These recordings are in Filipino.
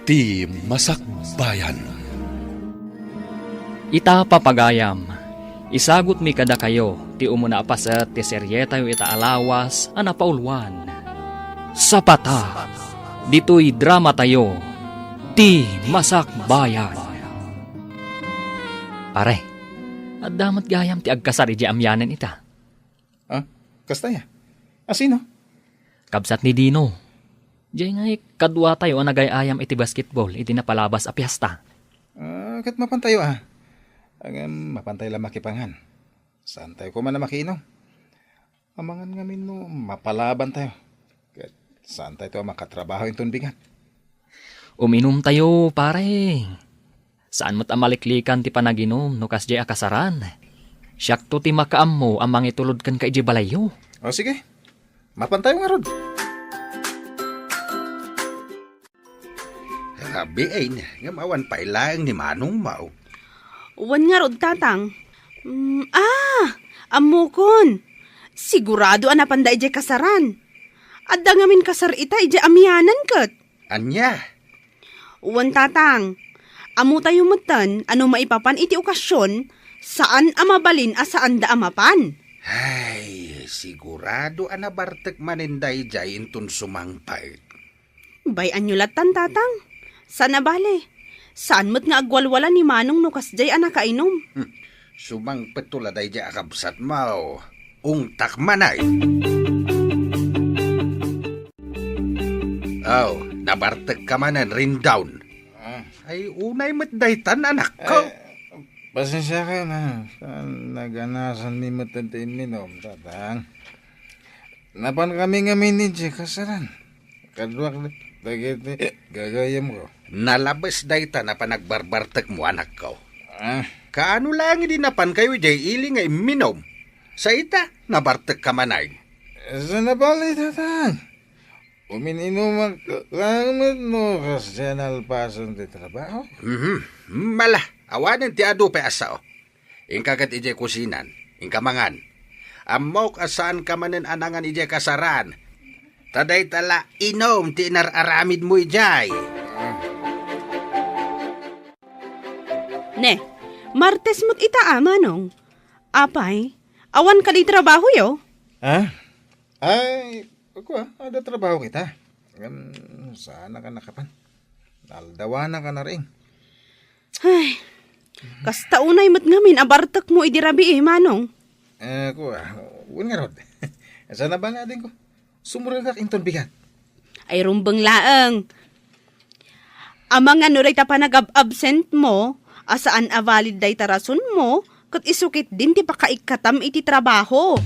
Ti Masakbayan. Ita papagayam, isagot mi kada kayo, ti umuna apaset ti seryeta yu ita alawas, anapaulwan. Sapata, dito'y drama tayo, ti Masakbayan. Pare, at damat gayam ti agkasar iji amyanan ita. Kastaya? Asino? Kabsat ni Dino. Diyan nga kadwa tayo ang nagayayam iti basketball, iti napalabas a piyesta. Kat mapantayo mapantay lang makipangan. Saan tayo ko man na makiinom? Amangan ngamin no, mapalaban tayo. Kat saan tayo makatrabaho yung tunbingan? Uminom tayo, pare. Saan mo't amaliklikan ti panaginom no kasjay akasaran? Siyak to ti makaam mo amang itulod kan ka iji balayo. O sige, mapantayo nga rod. Grabe ay nga mawan pa ilang ni Manong Mau. Uwan nga rod, tatang. Amukon. Sigurado anapanda ije kasaran. Adda ngamin kasar ita ije amyanan kat. Anya? Uwan, tatang. Amu tayo matan, ano maipapan iti okasyon, saan amabalin saan da amapan. Ay, sigurado anabartek maninday jay intun sumangpay. Bayan nyo latan, tatang. Sana bale. Saan mo't nga agwalwala ni Manong no kasjay anakainom? Sumangpet tuladay jay akabsat mau. Ungtak manay. Nabartek ka manan rin down. Ay, unay matdaytan anak ko. Pasensya kayo na. Saan naganasan mi matantain minom, tatang? Napan kami ni Jay kasaran. Kadwak na dagiti gagayam ko. Nalabas dayta na panagbarbartek mo anak ko. Ah, Kaano lang hindi napan kayo jay ili nga iminom. Sa ita, nabartek ka manay. saan na bali, tatang? Umininom lang no kasi nalpasan di trabaho. Mala, awanin ti ado pa asao. Ingkagat ije kusinan, ingkamangan. Amok asaan ka manen anangan ije kasaran. Taday tala inom ti inararamid mo ijay. Ne, Martes mo't ita Manong. Apay, awan ka di trabaho yo? Ay, ako ada trabaho kita. Sana ka nakapan. Naldawana ka na rin. Ay, kasta unay mo't ngamin abartak mo idirabi Manong. Ako uwan nga rod. Sana ba nga din ko? Sumuragak inton bigat. Ay rumbang laang. Amang ano ray ta pa nag-absent mo, asaan avalid day tarason mo, kat isukit din ti pakaikatam iti trabaho.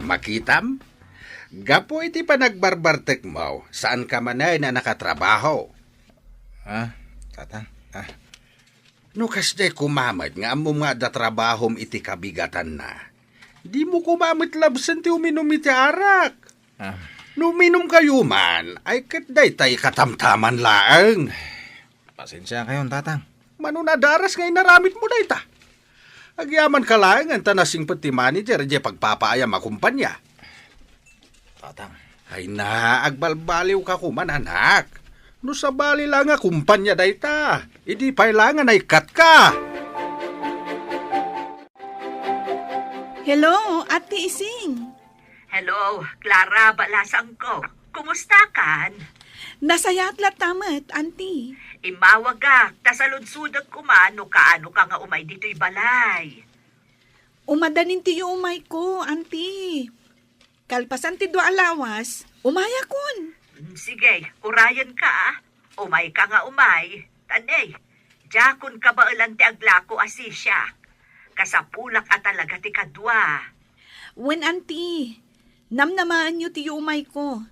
Makitam? Gapo iti panagbarbartek mo, saan ka manay na nakatrabaho? Tatang? No kasday kumamad nga amo nga da trabahom iti kabigatan na. Di mo kumamit labsan ti uminom iti arak. No uminom kayo man, ay katday tay katamtaman laang. Pasensya kayo, tatang. Manunadaras ngay naramit mo dayta. Agyaman ka laang ang tanasing pati manager di pagpapaayam akumpanya. Tatang. Ay na, agbalbaliw ka kuman anak. No sa bali lang nga kumpanya dayta. Idi pailangan ay kat ka. Hello, Ate Ising. Hello, Clara Balasang ko. Kumusta kan? Nasayat la tamat, Auntie. Imawagak, tasaludsudag kumano kaano ka nga umay dito'y balay. Umadanin ti umay ko, Auntie. Kalpasan ti dua alawas, umaya kun. Sige, urayan ka. Umay ka nga umay. Tanay, jakon ka ba ulan ti aglako asisya? Kasapulak at talaga ti kadwa. When, Auntie, namnamaan nyo ti umay ko.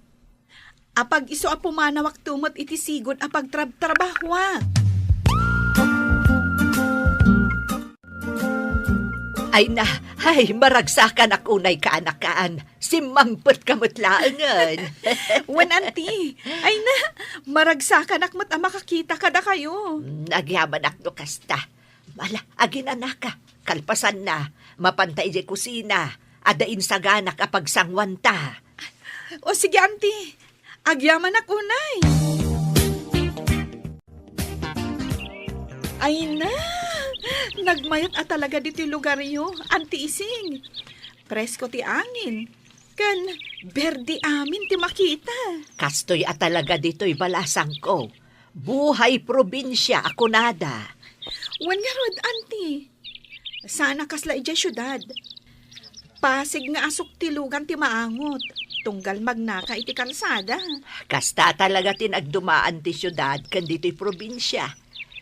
Apag iso apumanawak tumot iti sigod apag trabahwa. Ay maragsakan akunay kaanakaan. Simangpot kamutlaangan. When, Auntie, ay na, maragsakan akmat makakita kada kayo. Nagyaman akno kasta. Mala, agin anaka. Kalpasan na. Mapantay di kusina. Adain sa ganak apag sangwanta. O sige, auntie. Agyaman ako, nay. Ay na, nagmayat at talaga dito yung lugar yo, Auntie Ising. Presko ti angin. Kan, berdi amin ti makita. Kastoy at talaga dito'y balasang ko. Buhay probinsya ako nada. Wan nga rod, Auntie. Sana kasla ijay syudad. Pasig nga asok ti lugan ti maangot. Tunggal magnaka iti kalsada. Kasta talaga tinagdumaan ti syudad kan dito'y probinsya.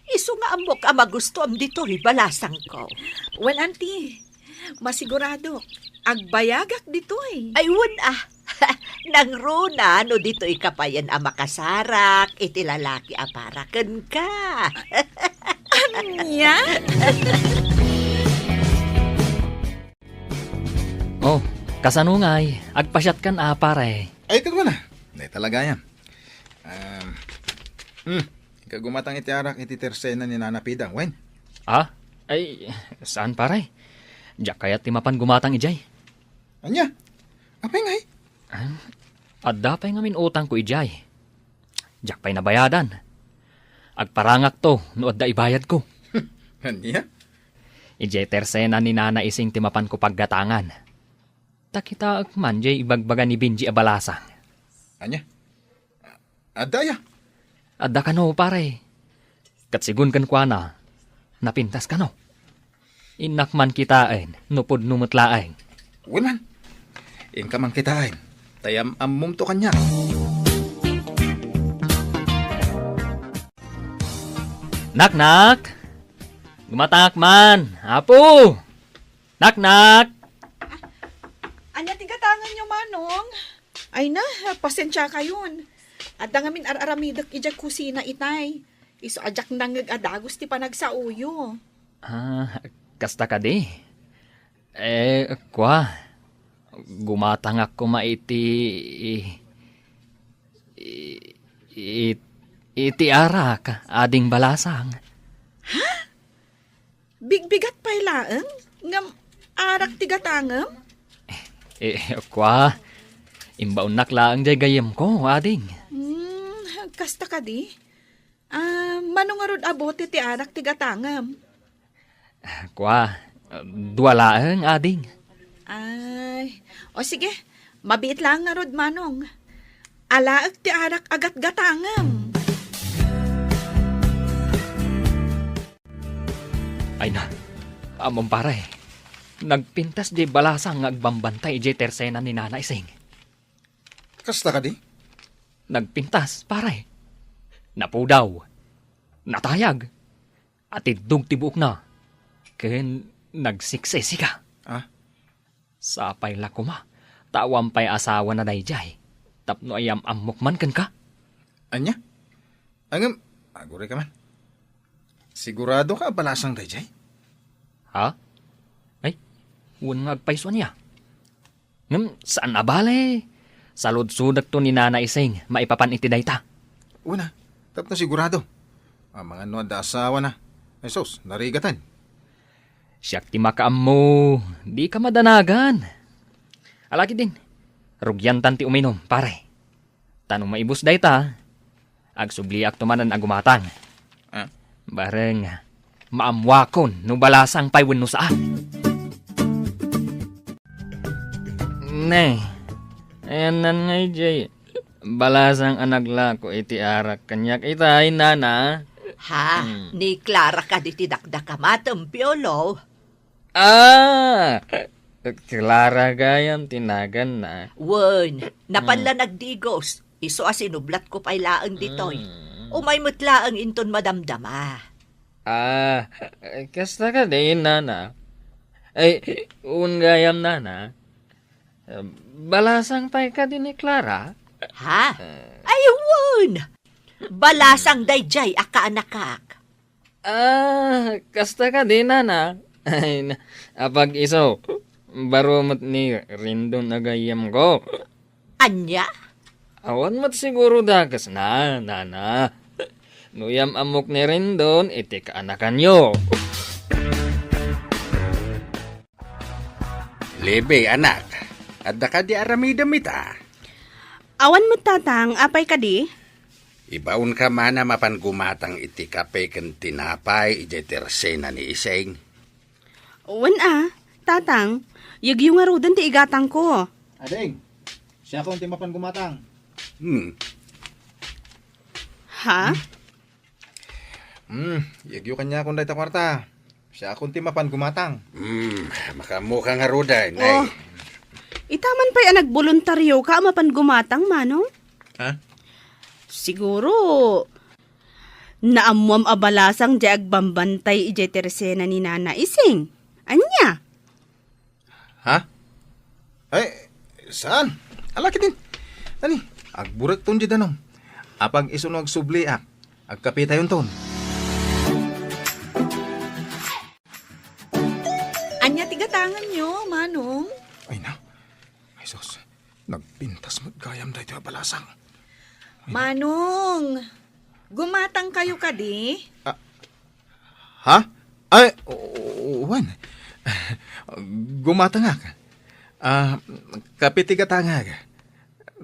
Iso nga amok ang magusto am dito'y balasang ko. Well, Auntie, masigurado, agbayagak dito eh. Ay, nang runa, no dito'y kapayan ang makasarak, iti lalaki aparakan ka. Anya? Oh, kasanungay, agpasyat kan pare. Ay, ito na. Hindi talaga yan. Kagumatang iti arak iti tersena ni Nana Pidang, wen? Ah? Ay, saan pare? Diyak kaya't timapan gumatang ijay. Anya? Apay nga Adda pa'y ngamin utang ko ijay. Diyak pa'y nabayadan. Agparangak to, no adda ibayad ko. Anya? Ijay tersena ni Nana Ising timapan ko paggatangan. Takita man jay ibagbaga ni Benji abalasang. Anya? Adaya? Adda ka no, pare. Katsigun kan kwa na, napintas ka no. Inakman kitain, nupod numutlaing. Winan. In ka man kitain. Tayam ammum to kanya. Nak! Gumatak man! Apo! Nak! Anya tigatangan nyo, Manong? Ay na, pasensya kayon. At ngamin aramidak ijak kusina itay. Iso ajak nangag adagos ti panagsauyo. Kasta ka di. Kwa. Gumatang ako maiti... iti arak, ading balasang. Bigbigat pa'y laeng? Ngam arak tigatangam? Kwa. Imbaon naklaang jay gayem ko, ading. Kasta ka di? Manong arod abote ti arak tigatangam? Kwa. Duwalaang, ading. Ay, o sige, mabiit lang nga rod, Manong. Alaag ti arak agat gatangam. Ay na, among pare. Nagpintas di balasang agbambantay di tersena ni Nana Ising. Kasta ka di? Nagpintas, pare. Napudaw. Natayag. At idug tibuok na. Ken nagsiksesi ka. Sapay lakuma. Tawam pa'y asawa na dayjay. Tapno ayam amok man kan ka. Anya? Angam, agure ka man. Sigurado ka balasang dayjay? Ha? Ay, wun nga agpaiso niya. Ngam, saan na bale? Salud-sudak to ni Nana Ising, maipapan iti dayta. Una, tapno sigurado. Ang mga nuad da asawa na. Ay sos, narigatan. Siyak ti makaam mo, di ka madanagan. Alaki din, rugyantan ti uminom, pare. Tanong maibus dayta, agsubliak tumanan agumatang. Bareng, maamwakon no balasang paywen no saan. Ne, ayan nan ngay jay. Balasang anak ko iti arak kanyak itay nana. Ni Clara ka di tidakdakamatang piolo. Clara gayam tinagan na. Wen, napanla nagdigos. Iso asinublat ko pa'y laang ditoy. Umay mutlaang inton madamdama. Kasta ka din, nana. Ay, gayam, nana. Balasang pa'y ka din ni Clara? Ay, wen! Balasang dayjay akaanakak. Kasta ka din, nana. Ay, apag iso, barumot ni Rindon agayam ko. Anya? Awan mat siguro dagas na, nana. Nuyam amok ni Rindon, iti kaanakan nyo. Lebe, anak. Adda ka di aramidam ita. Awan mo tatang, apay ka di? Ibaon ka mana mapan gumatang iti kape ken tinapay ije tersena ni Iseng. Wan tatang, yagyong nga rudan ti igatang ko. Ading, siya akong timapan gumatang. Ha? Yagyo kanya akong dayta kwarta. Siya akong timapan gumatang. Makamukha nga ruday. Oh, itaman pa'y nagboluntaryo ka mapan gumatang, manong? Ha? Siguro, naamuam abalasang di agbambantay ije tersena ni Nana Ising. Anya? Ha? Ay, saan? Alaki din. Tani, agburak ton di danom. Apag isunog subli agkapitayon ton. Anya tigatangan nyo, manong? Ay na. Ay sos, nagpintas magkayam dahito abalasang. Manong, gumatang kayo ka di? Ha? Ay, wan. Gumatangak. Kapitigatangak.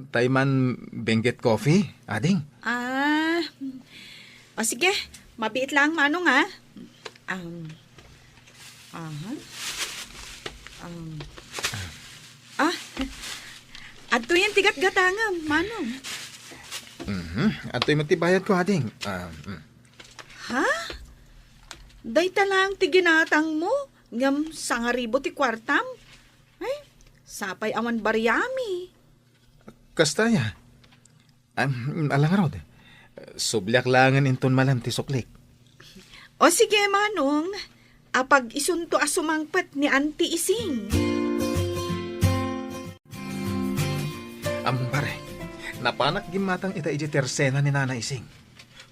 Tayman Benguet Coffee, ading. O sige, mabiit lang, manong adto yan tigat-gatangam, manong. At ito'y matibayad ko, ading. Ha? Day talang tiginatang mo, ngam sangaribo ti kwartam. Ay, sapay awan baryami. Kastaya. Alang rod. Sublyak langan inton malam ti suklik. O sige, manong, apag isunto asumangpat ni Auntie Ising. Pare, napanak gimatang ita iji tersena ni Nana Ising.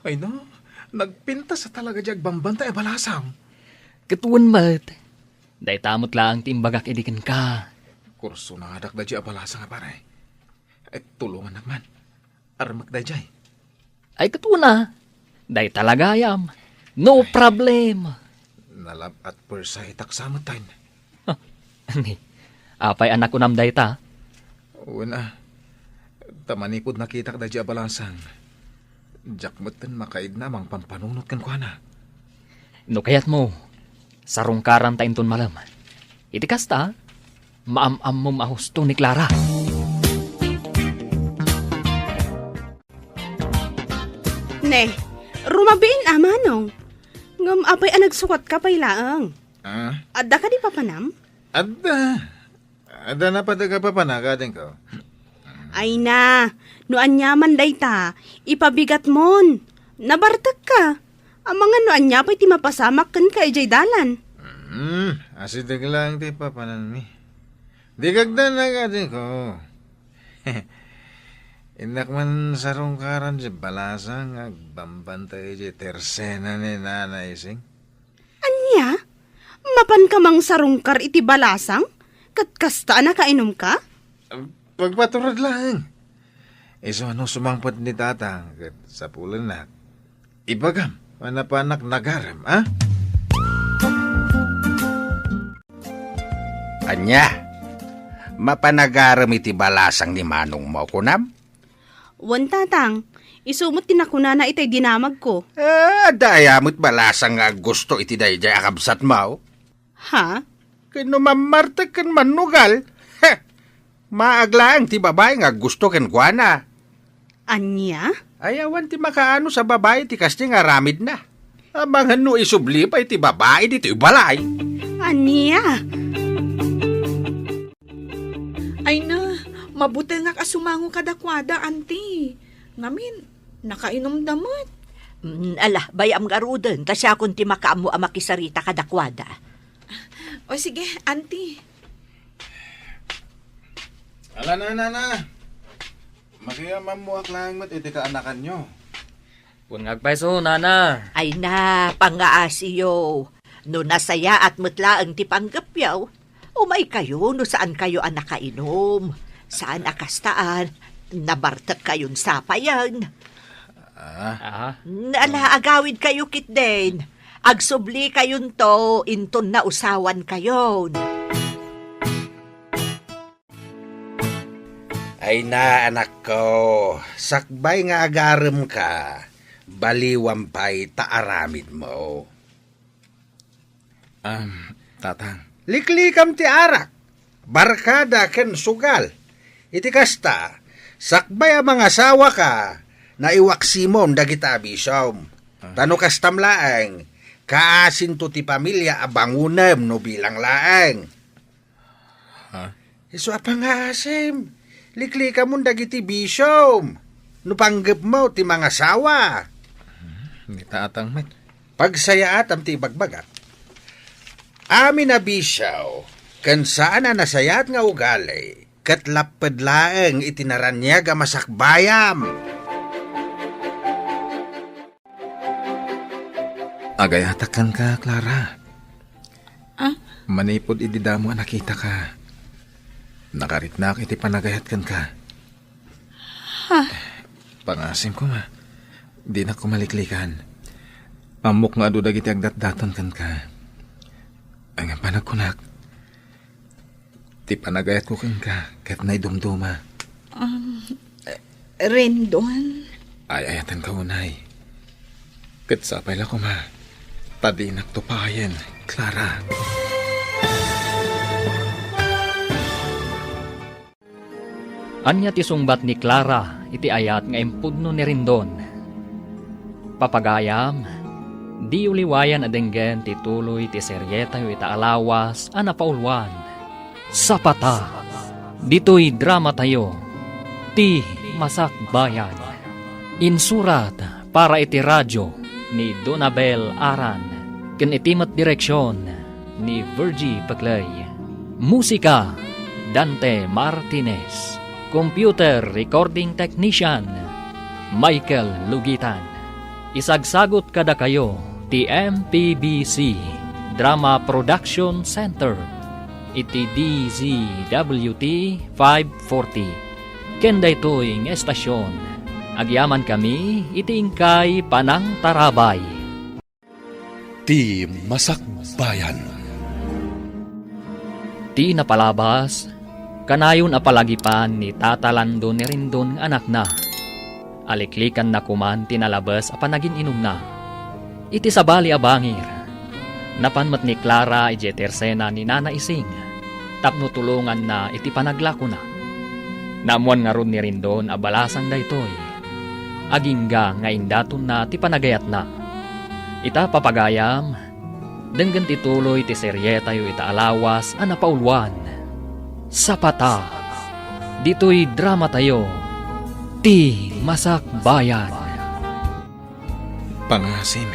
Ay no, nagpinta sa talaga jag bambanta e balasang. Katuan mat. Day tamot lang timbagak idikin ka. Kurso na adak da jay balasang pare. Ay tulungan naman. Armak da jay. Ay katuan Day talaga yam. No problem. Nalab at persay taksamot tayo. Ani, apay anak ko nam day ta. Una, tamanipod nakita da jay balasang. Jakmutan makaid na mang pampanunot kan kwa na. No kayat mo, sarungkaran ta inton malam. Iti kasta, maam-am mo mahusto ni Clara. Ne, rumabiin manong. Ngam apay nagsukat ka pay laang. Adda ka di papanam? Ada na padaga pa panakadin ko. Ay na, no anyaman dayta, ipabigat mon. Nabartag ka. Ang mga no anya pa'y ti mapasamak kan ka ijay dalan. Asidag lang ti papanan mi. Di kagdan na kadin ko. Inak man sarungkaran si balasang agbambantay si tersena ni Nana Ising. Anya? Mapan ka mang sarungkar iti balasang? Katkasta na kainom ka? Pagpaturad lang. Iso ano sumangpot ni tatang kat sa pulan na. Ibagam, manapanak nagaram, ha? Anya, mapanagaram iti balasang ni Manong mo kunam? Wan tatang, isumot tinakuna na itay dinamag ko. Dayamot balasang nga gusto iti dayjay akabsat mo. Ha? Kano mamartag kan manugal. Maaglaang ti babae nga gusto ken kuana. Anya? Ayawan ti makaano sa babae ti kasti nga ramid na. Amang no isubli pa iti babae dito balay. Anya? Ay na, mabuti nga kasumango kadakwada, Auntie. Ngamin, nakainom damot. Ala, bayam garudan, ta siya kung ti makaamo amakisarita kadakwada. O sige, Auntie. Ala na. Makiyaman mo aklang mat iti kaanakan nyo. Kung ngagpaiso, nana. Ay na, pangaasiyo. No nasaya at mutlaang ti panggapyaw, umay kayo no saan kayo ang nakainom. Saan akastaan, nabartak kayon sapayan. Ala, agawid kayo kitden. Agsubli kayon to, inton na usawan kayon. Ay na, anak ko, sakbay nga agarem ka, baliwampay taaramid mo. Tatang. Liklikam ti arak, barkada ken sugal. Iti kasta, sakbay ang mga asawa ka, na iwaksimom dagita bisom. Tano kastam laeng, kaasin to ti pamilya abangunem no bilang laeng. Iso apang asim, liklika mo dagiti bisom. No panggap mo ti mga asawa. Ni tatang met. Pagsayaat am ti bagbagat. Amin na bisaw, kan saan na nasayat nga ugali, kat lapad laeng itinaranyag a masakbayam. Agayatakan ka, Clara. Ah? Manipod ididamo nakita ka. Nakaritnak iti panagayatkan ka. Pangasim ko ma. Di na kumaliklikan. Amok nga adudag iti agdat-daton kan ka. Ang panagkunak. Ti panagayat ko kan ka. Kat na'y dumduma. Rendon? Ay ayatan ka unay. Kat sapay la ko ma. Tadi nagtupayan, Clara. Anya ti sungbat ni Clara iti ayat nga impudno ni Rindon. Papagayam, di uliwayan adenggen ti tuloy ti seryeta yu ita alawas a napaulwan. Sapata, dito'y drama tayo, ti Masakbayan. Insurat para iti radyo ni Donabel Aran, ken itimat direksyon ni Virgie Paclay. Musika, Dante Martinez. Computer Recording Technician, Michael Lugitan. Isagsagot kada kayo, ti MPBC Drama Production Center, iti DZWT 540. Kenda ito'y ng estasyon. Agyaman kami, iti ingkay Panang Tarabay. Ti Masakbayan. Ti napalabas, kanayon apalagipan ni Tata Lando ni Rindon anak na. Aliklikan na kuman tinalabas a panagin inom na. Iti sabali abangir. Napanmat ni Clara iti tersena ni Nana Ising. Tapno tulungan na iti panaglako na. Namuan nga ron ni Rindon abalasang daytoy. Agingga nga indaton na ti panagayat na. Ita papagayam, denggan ti tuloy ti seryeta yu ita alawas a napaulwan. Sapata, dito'y drama tayo, ti Masakbayan. Pangasim.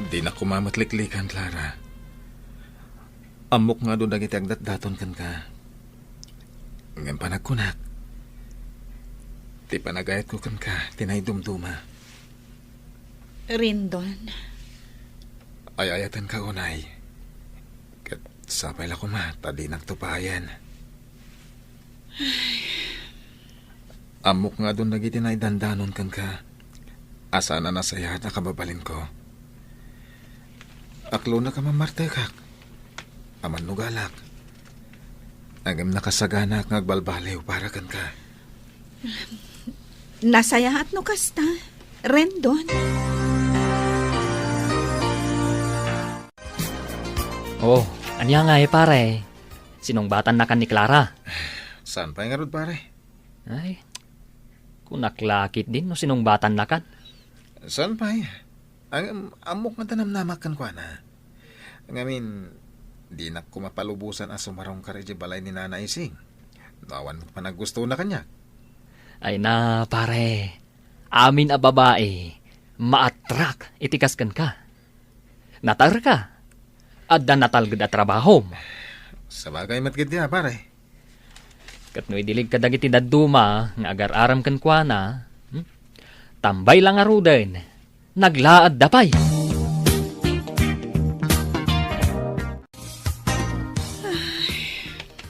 Di na kumamatliklikan, Clara. Amok nga doon dagiti agdat-daton kan ka. Ngayon panagkunak. Ti panagayat ko kan ka, tinay dumduma. Rendon? Ay ayatan ka unay. Kat sapay la ko ma, tadi nagtupayan. Amok nga doon dagiti tinay dandanon kan ka. Asa na nasaya na kababalin ko. Aklo na ka mamarte kak. Aman nugalak. Agam nakasagana kang agbalbaliw para kan ka. Nasayahat no kasta, Rendon? Oh, anya nga pare. Sinungbatan na kan ni Clara. Saan pa nga rod pare? Ay, kunaklakit din no sinungbatan na kan. Saan pa Ang amok nga tanamnamak kan kwa na. Ngamin, di na kumapalubusan as sumarong kareje balay ni Nana Ising. Nawan mo pa nagusto na kanya. Ay na pare, amin a babae, maatrak itikas kan ka. Natar ka, adda natalgad at trabaho. Sa bagay matgid niya pare. Kat no idilig ka dagiti daduma, nga agar-aram kan kwa na, tambay lang aruden, naglaad dapay.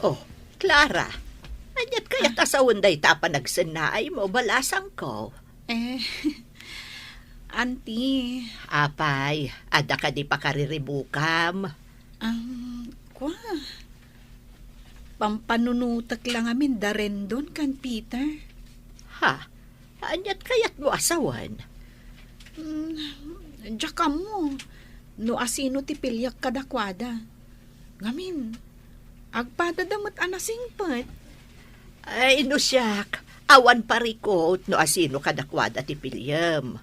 Oh, Clara, anyat kaya't asawan day tapa nagsanay mo, balasang ko. Auntie, Apay, ada ka di pa kariribukam. kwa? Pampanunutak lang amin da Rendon kan Peter. Ha? Anyat kayat mo asawan? Diyak ka mo. No asino ti pilyak kadakwada. Ngamin, agpadadamot anasingpat. Ay, no siyak. Awan parikot no asino kadakwada ti pilyam.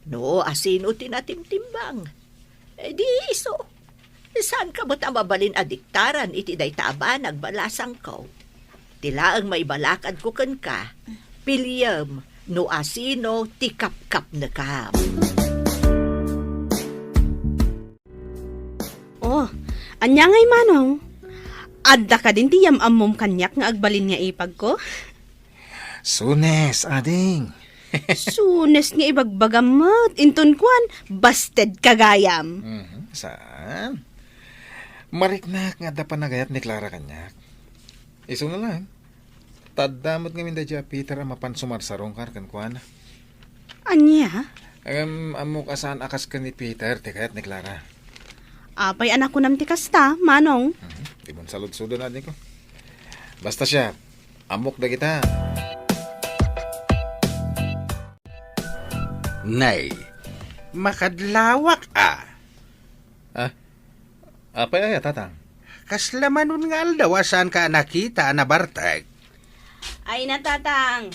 No asino tinatimtimbang. Di iso. Saan ka mo't mabalin adiktaran iti day taaba nagbalasang ko? Tila ang may balakad ko kan ka. Pilyam, no asino ti kap-kap na kam. Oh, anya ngay manong. Adda ka din ti yamamom kanyak nga agbalin nga ipag ko. Sunes, ading. Sunes nga ibagbagamot. Intun kwan, busted kagayam. Saan? Mariknak nga da panagayat ni Clara kanyak. Iso na lang. Tadamot nga minda dya Peter ang mapansumarsarong kan kuana. Anya? Amok asan akas ka ni Peter, tikayat ni Clara. Apay anak ko nam ti kasta, manong. Di mo salud-sudo na din ko. Basta siya, amok da kita. Nay, makadlawak Apay ay tatang. Kaslamanon nga aldaw saan ka nakita na bartag. Ay natatang,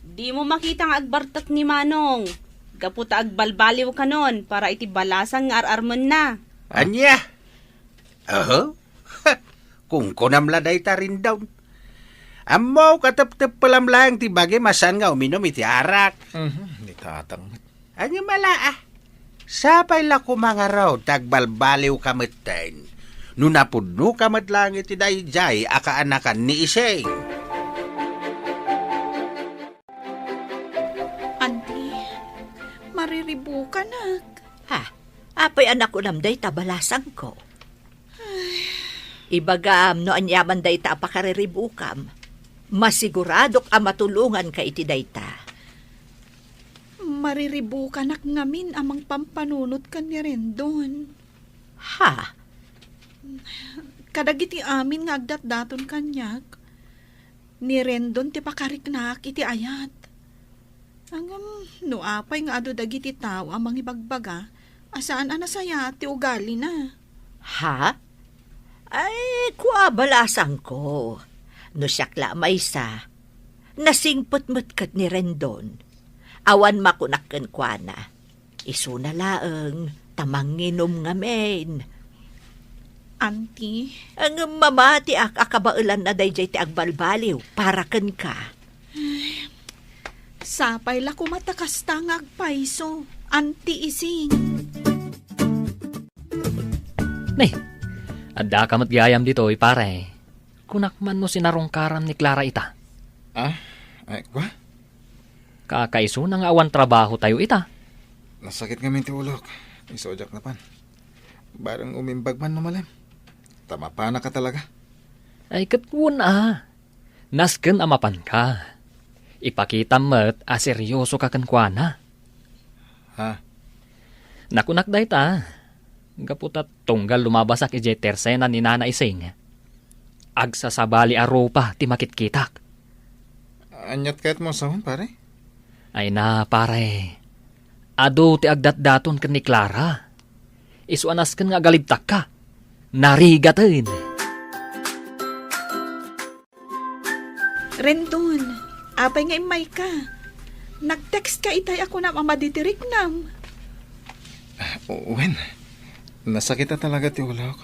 di mo makita nga agbartak ni manong. Gaputa agbalbaliw ka nun para iti balasang nga ararmon na. Anya? Kung kunamla day ta rin daw. Amaw katap-tap palam lang ti bagay masan nga uminom iti arak. Ni tatang. Anya mala Sapay la ko mga raw tagbalbaliw kameten. Nunapudno kamat lang iti dayjay akaanakan ni Iseng. Auntie, mariribu ka na. Ha? Apay anak ko namday tabalasang ko. Ibagam no anyaman day ta apakariribukam. Masiguradok ang matulungan ka iti dayta. Mariribu ka nak ngamin amang pampanunot ka ni Rendon. Ha? Kadagiti amin nga agdat-daton kanyak. Ni Rendon ti pakariknak iti ayat. Angam, no apay nga ado dagiti tao amang ibagbaga, asaan anasaya ti ugali na. Ha? Ay, kuabalasang ko. No siyakla maysa. Nasingpot-mot kat ni Rendon. Awan makunakkan kwa na. Isu na laeng, tamanginom nga men. Auntie, Ang mamati akabailan na dayjay ti agbalbaliw, para ken ka. sapay la kumatakasta nga agpaiso. Auntie Ising. Nay, adda ka matgayam dito, pare. Kunak man no sinarongkaran ni Clara ita. Ay, kwa? Kakaiso na nga awan trabaho tayo ita. Nasakit nga minti ulok. Isojak na pan. Barang umimbag man numalim. Tama pa na ka talaga. Ay katwon Nasken amapan ka. Ipakita mo't seryoso ka kankwana. Ha? Nakunak day ta. Gaputat tunggal lumabasak ije tersena ni Nana Ising. Agsasabali aropa ti makitkitak. Anyat kahit mo sahon, pare? Ay na, pare. Ado ti agdat-daton ken ni Clara. Isuanas ken nga galibtak ka. Narigaten. Rendon, apay nga imay ka. Nag-text ka itay ako na mamaditirik nam. Uwen, nasakita talaga ti ulok.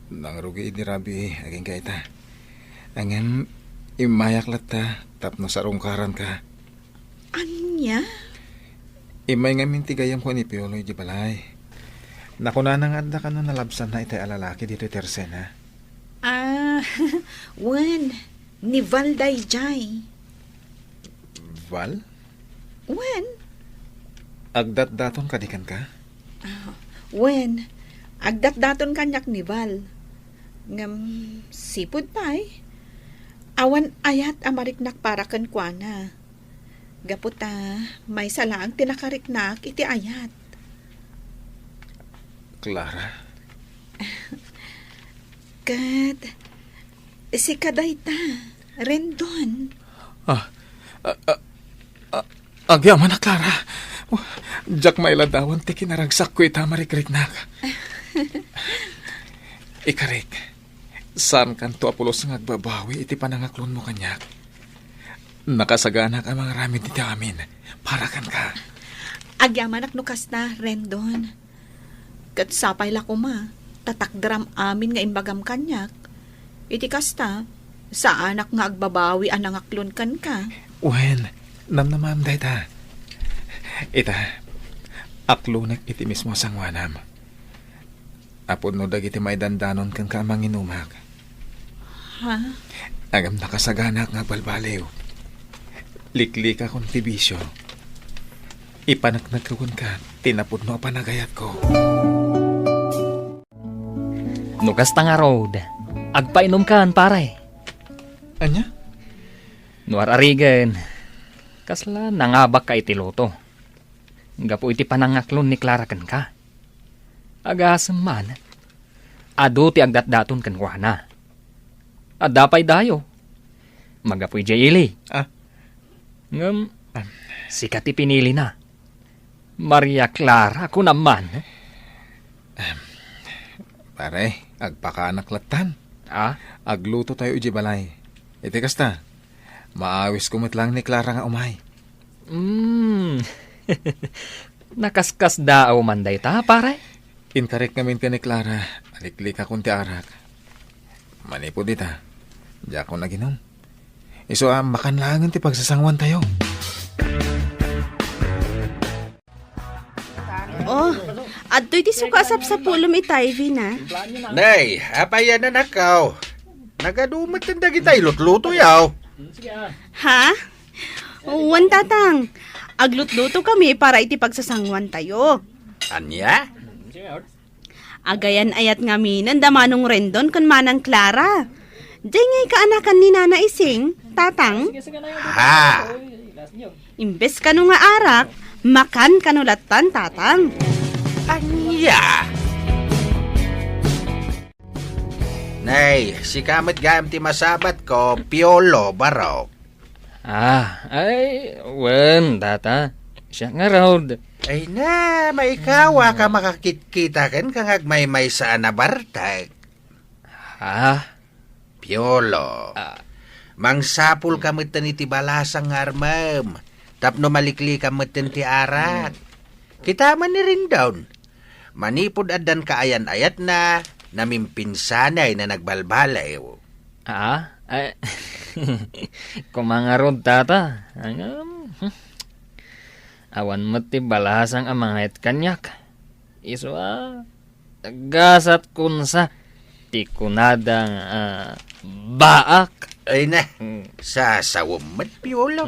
Nangrugi ni Rabi, aging kaita. Angin, imayak lata, tapno sa rungkaran ka. Anya? Imay nga mintigayam ko ni Piolo di balay. Nakunanang anda ka no nalabsan na itay alalaki dito tersena. Wen, ni Valday Jai. Val? Wen, Agdat-daton kadikan ka? wen, agdat-daton kanyak ni Val. Ngam, sipod pa'y. Awan ayat amariknak para kan kuana. Gaputa, may salang tinakariknak iti ayat. Clara? Kat, Si Kadayta, Rendon. Agyaman na, Clara. Jack mailadawan ti kinaragsak ko ita marikrik-nak. Ikarik, saan kan to apulos ng agbabawi iti panangaklon mo kanyak? Nakasaganak ang mga ramin dito amin. Para kan ka. Agyamanak no kasta, Rendon. Kat sapay la kuma, tatakdram amin nga imbagam kanyak. Iti kasta, sa anak nga agbabawi ang nangaklon kan ka. Wen, namnamam dayta. Ita, aklunek iti mismo sangwanam. Apod no dagiti may dandanon kang kamang inumak. Ha? Agam nakasaganak nga balbaliw. Liklik akong tibisyo. Ipanaknagkawon ka, tinapod no panagayat ko. Nukas ta nga road, agpainom kan pare. Anya? Nuar arigen, kasla nangabak ka iti loto. Gapo iti panangaklon ni Clara kan ka. Agasam man, ado ti agdatdaton kan kuhana. Adapay dayo, magapoy jayili. Ngam, sikat ti pinili na. Maria Clara, ako naman. Pare, agpakaanak latan. Ah? Agluto tayo uji balay. Iti kasta, maawis kumit lang ni Clara nga umay. Nakaskas daaw manday ta, pare? Inkarek namin ka ni Clara, aliklik akong ti arak. Manipod dita, di ako naginom. Iso makanlangan ti pagsasangwan tayo. Oh, adto'y ti sukasap sa pulom itay, na. Nay, apayan na nakaw. Nagadumat ang dagitay lutluto yaw. Ha? Wan tatang. Aglutluto kami para iti pagsasangwan tayo. Anya? Agayan ayat nga minan damanong Rendon kan manang Clara. Diyan nga'y kaanakan ni Nana Ising, tatang. Ha? Imbes ka nga arak, makan kanulatan, tatang. Anya? Nay, si kamat gayam ti masabat ko, Piolo Barok. Ay, wen, tata. Siya nga road. Ay na, maikawa ka makakita kan kang agmay-may sa anabartag. Piolo. Mangsapul ka matan iti balasang armam. Tapno malikli ka matan ti arak. Kita man ni rin down. Manipod adan kaayan-ayat na namimpinsanay na nagbalbalay. Ay, kumangarod tata. Awan mati balasang amangayat kanyak. Iso gasat kunsa tikunadang baak. Ay na, sasawamad, Piolo.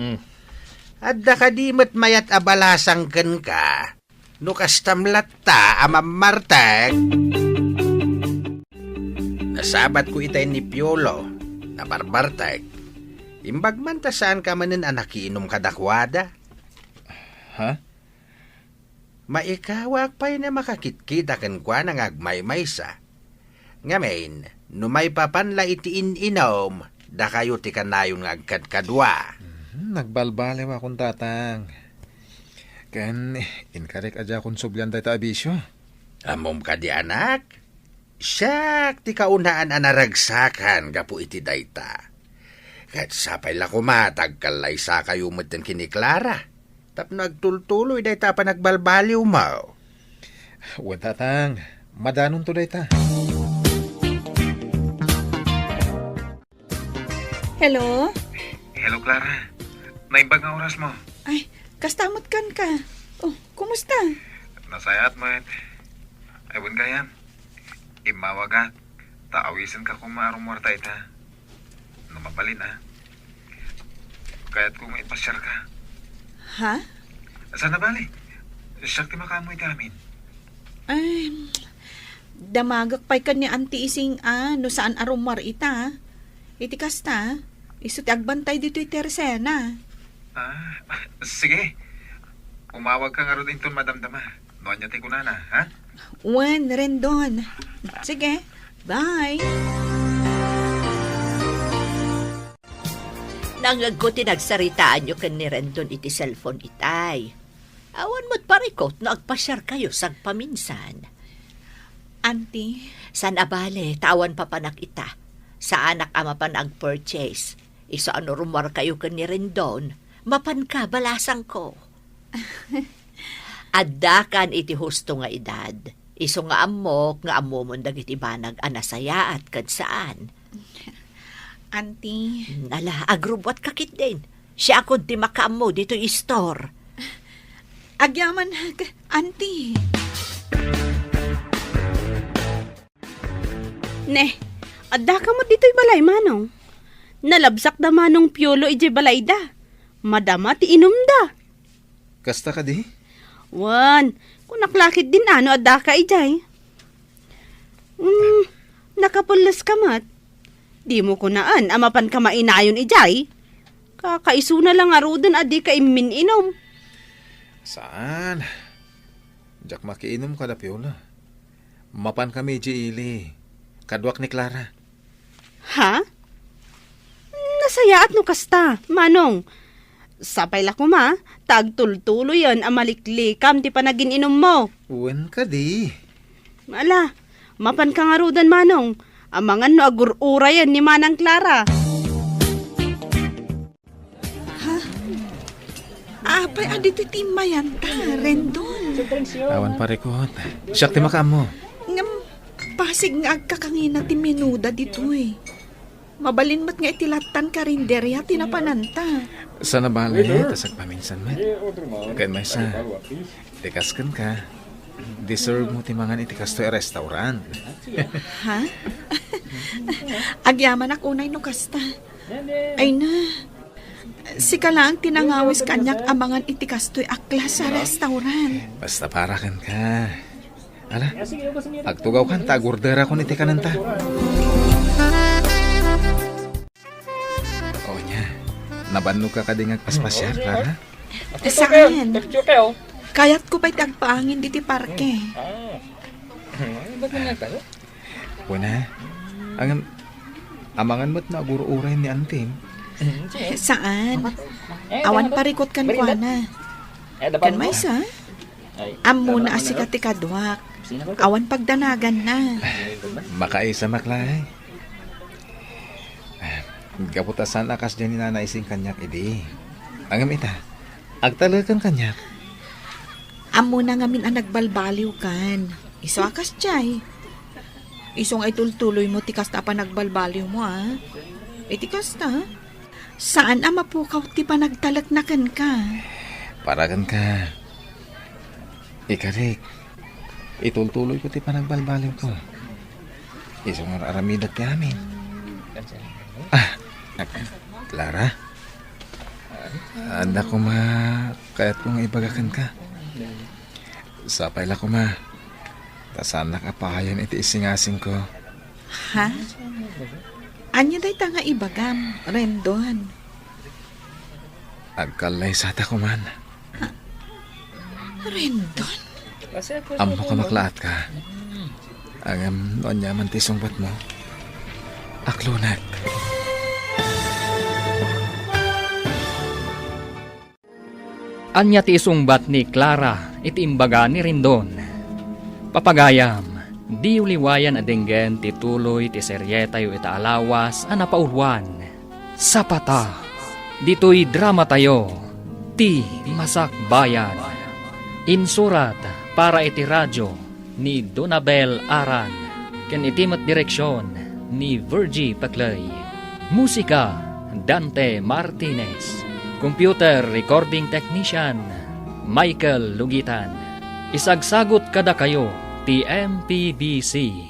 Adda ka di mat mayat abalasang kan ka. No kastamlat ta amamartag. Nasabat ko itay ni Piolo na barbartag. Imbag man ta saan ka manin anakiinom kadakwada. Ha? Maikawag pa'y na makakitkita kan kwa ng agmay-maysa. Ngamin, numay papanla itiin inom, da kayo ti kanayon nga agkadkadwa. Nagbalbalew akong tatang. Kan, inkarek aja akong sublyan tayo ta abisyo. Amom ka di anak? Siyak, ti kaunaan anaragsakan gapu iti dayta. Kat sapay la kumatag kalay sa kayo matan kini Clara. Tap nagtultuloy dayta pa nagbalbaliw mo. Wen tatang, madanon to dayta. Hello? Hello Clara, naimbag nga oras mo. Ay, kastamot kan ka. Oh, kumusta? Nasayat mo et. Aywan kayan. Imawagat. Taawisan ka kung maarumor tayo ta. Numapalin Kaya't kung ipasyar ka. Ha? Saan na bali? Siyak ti makamoy amin. Ay, damagak pa'y ka ni Auntie Ising no saan arumar ita. Iti kasta, iso ti agbantay dito iti Teresena. Sige. Umawag ka nga rin ito madamdama. Noan niya ti kunana, ha? Wen, Rendon. Sige, bye. Nangag ko tinagsaritaan nyo kan ni Rendon iti cellphone itay. Awan mo't parikot na agpasyar kayo sag paminsan. Auntie, San abale, tawan pa panak ita. Sa anak ama pa nag-purchase. Iso ano rumor kayo kan ni Rendon, mapan ka balasang ko. Addakan iti husto nga edad. Iso nga amok nga amomon dagiti banag anasaya at kadsaan. Auntie, Ala, agrubot kakit din. Siya akong ti makaamo dito store. agyaman, Auntie. Ne, adda ka mo dito'y balay, manong. Nalabsak da manong piolo ije balay da. Madama ti inom da. Kasta ka di? Wan, kung naklakit din ano adda ka ijay. Nakapulas ka mat. Di mo kunaan, amapan ka mainayon ijay. Kakaiso na lang arudan adi ka imin inom. Saan? Jak makiinom ka da piola. Mapan kami ili. Kadwak ni Clara. Ha? Nasaya at no kasta, manong. Sapay la kuma, tagtultulo yan amaliklikam ti panagin inom mo. Uwan ka di. Ala, mapan ka nga rudan, manong. Amangan no agurura yan ni Manang Clara. Apay, adito timayan ta, Rendon. Awan parikot. Siyak ti makaam mo. Ngam, pasig nga agkakangina ti menuda dito eh. Mabalin mo't nga itilatan ka rin derya tinapananta. Sana bali, tasag paminsan man. Kain may sa. Tikaskan ka. Deserve mo timangan itikas to restaurant. Ha? Agyaman ak unay no kasta. Ay na. Si kalaang tinangawis kanyak amangan itikastoy aklas sa restaurant. Basta para kan ka. Ala, agtugaw kan tagurdera ko niti kananta. O nya, nabannog ka kadingag paspasyar, Clara? Saan? Kayat ko pa'y tagpaangin diti parke. Una, ang amangan mo't na aguro-uray ni Antim. Saan? Awan parikot kan kwa na. Kan may sa? Amo na asika ti kadwak. Awan pagdanagan na. Makaisa maklay. Kaputasan akas dyan ni nanaising kanyak idi. Angam ita, agtalagan kanyak. Amo na ngamin ang nagbalbaliw kan. Iso akas chay. Isong ay tultuloy mo tikas na pa nagbalbaliw mo ah. Tikas na. Saan ama po ka ti pa nagtalaknakan ka? Paragan ka. Ikarik, itultuloy ko ti pa nagbalbaliw ko. Isong aramidat ti amin. Clara? Anda ko kaya't kong ibagakan ka. Sapay la ko tasan nakapahayan iti isingasing ko. Ha? Anya day tanga ibagam, Rendon. Agkalay sata ko man. Rendon? Amo ka maklaat ka. Angam noon yaman ti sungbat mo. Aklunat. Anya ti isungbat ni Clara iti imbaga ni Rendon. Papagayam, di uliwayan adenggen ti tuloy ti seryeta yu ita alawas a napaulwan. Sapata, dito'y drama tayo, ti Masak Bayan. Insurat para iti radyo ni Donabel Aran, ken itimat direksyon ni Virgie Paclay. Musika, Dante Martinez. Computer Recording Technician, Michael Lugitan. Isagsagot kada kayo, TMPBC,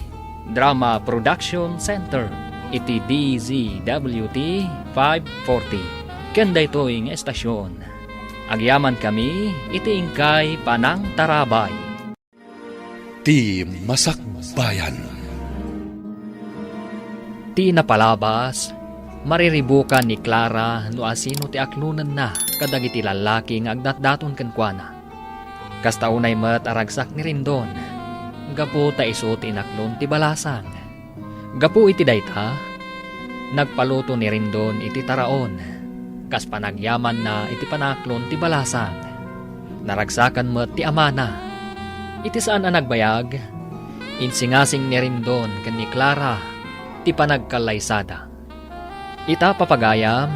Drama Production Center, iti DZWT 540. Kenda ito'y estasyon. Agyaman kami, iti ingkay Panang Tarabay. Ti Masak Bayan. Ti napalabas, mariribukan ni Clara no asino ti aklunan na kadagiti lalaki nga agdatdaton kenkwana. Kastaunay met aragsak ni Rendon. Gapu ta iso ti naklon ti balasang. Gapu iti dayta, nagpaluto ni Rendon iti taraon. Kas panagyaman na iti panaklon ti balasang. Naragsakan mo ti amana. Iti saan ang nagbayag? Insingasing ni Rendon ken ni Clara ti panagkalaysada. Ita papagayam,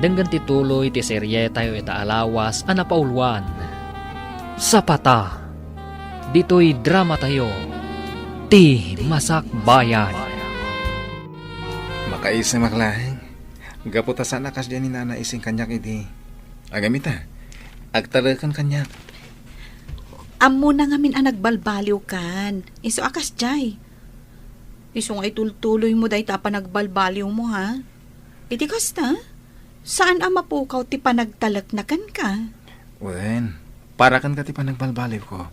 denggan ti tuloy ti serye tayo ita alawas ang napauluan. Sapata, dito'y drama tayo, ti Masakbayan. Makaisa maklahing. Gaputasan na kas dyan ni nana ising kanyak iti. Agamita, agtalakan kanyak. Amo na ngamin ang nagbalbaliw kan. Iso akas jay. Iso nga itultuloy mo dahi ta pa nagbalbaliw mo ha. Iti kasta, saan ang mapukaw ti panagtalaknakan ka? Wen, para kan ka ti panagbalbaliw ko.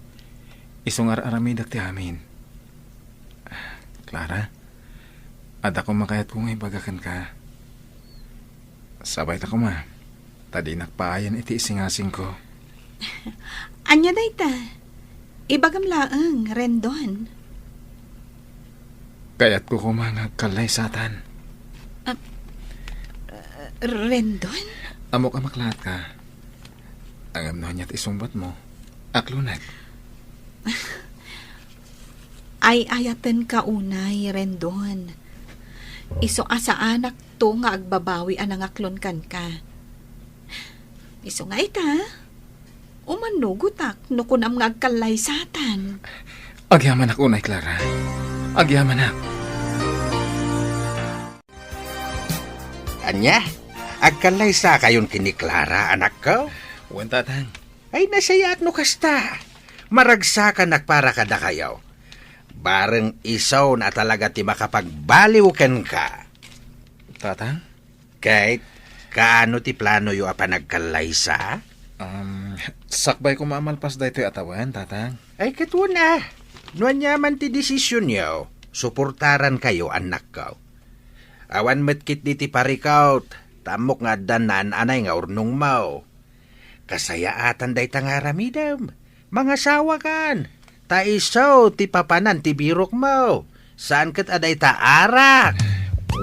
Isong aramidak ti amin. Clara, ada ko makayat kung ibagakan ka. Sabay ta ko ma. Tadi nakpaayan iti isingasing ko. Anya day ta? Ibagam laang, Rendon. Kayat ko kumangag kalay satan. Rendon? Amo ka maklat ka. Ang amno niya't isumbat mo. Aklunag. Ay ayatan ka unay, Rendon. Iso asa anak to nga agbabawi anang aklon kan ka. Iso nga ita, umanugutak no kunam nga agkalay satan. Agyaman ako unay, Clara. Agyaman ak. Anya, agkalay sa kayon kini Clara, anak ko? Wen tatang. Ay nasayak no kasta. Maragsakan nakpara kada kayo. Bareng isaw na talaga ti makapagbaliw ken ka. Tatang? Kahit kaano ti plano yu apa nagkalaysa? Sakbay ko mamalpas da ito'y atawan, tatang. Ay katwa na. Nuan yaman ti desisyon yo. Suportaran kayo anak ko. Awan metkit di ti parikaut. Tamok nga danan anay nga urnong mau. Kasayaatan day tangaramidam. Mga sawa kan. Taisaw ti papanan ti birok mo. Saan kat aday taarak?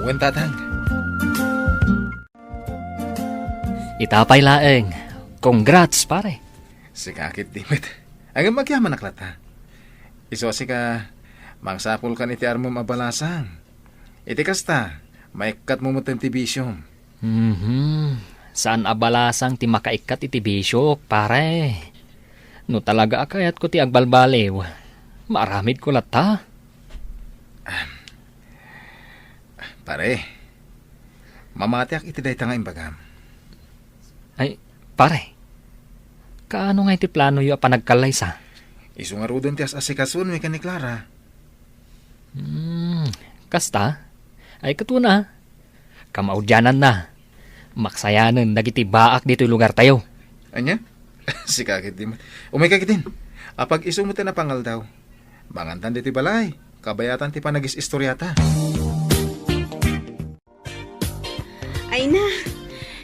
Wen tatang. Itapay laeng. Congrats, pare. Sikakit dimit. Ang magyaman naklat ha. Isosi ka, mangsapul ka ni ti armom abalasang. Iti kasta, maikat mo mo ti bisyom. Saan abalasang ti makaikat iti bisyok, pare? No talaga akayat ko ti agbalbaliw. Maramid ko lata. Pare, mamatiak iti day tanga imbagam. Ay, pare. Kaano nga iti plano yu panagkalay sa? Isungarudon ti asikasun mi ka ni Clara. Kasta? Ay katuna. Kamaudyanan na. Maksayanan dagiti baak dito'y lugar tayo. Anya? Sikakit di man. Umay kakitin. Apag isumutin na pangal daw. Bangantan di ti balay. Kabayatan ti panagis istoryata. Ay na,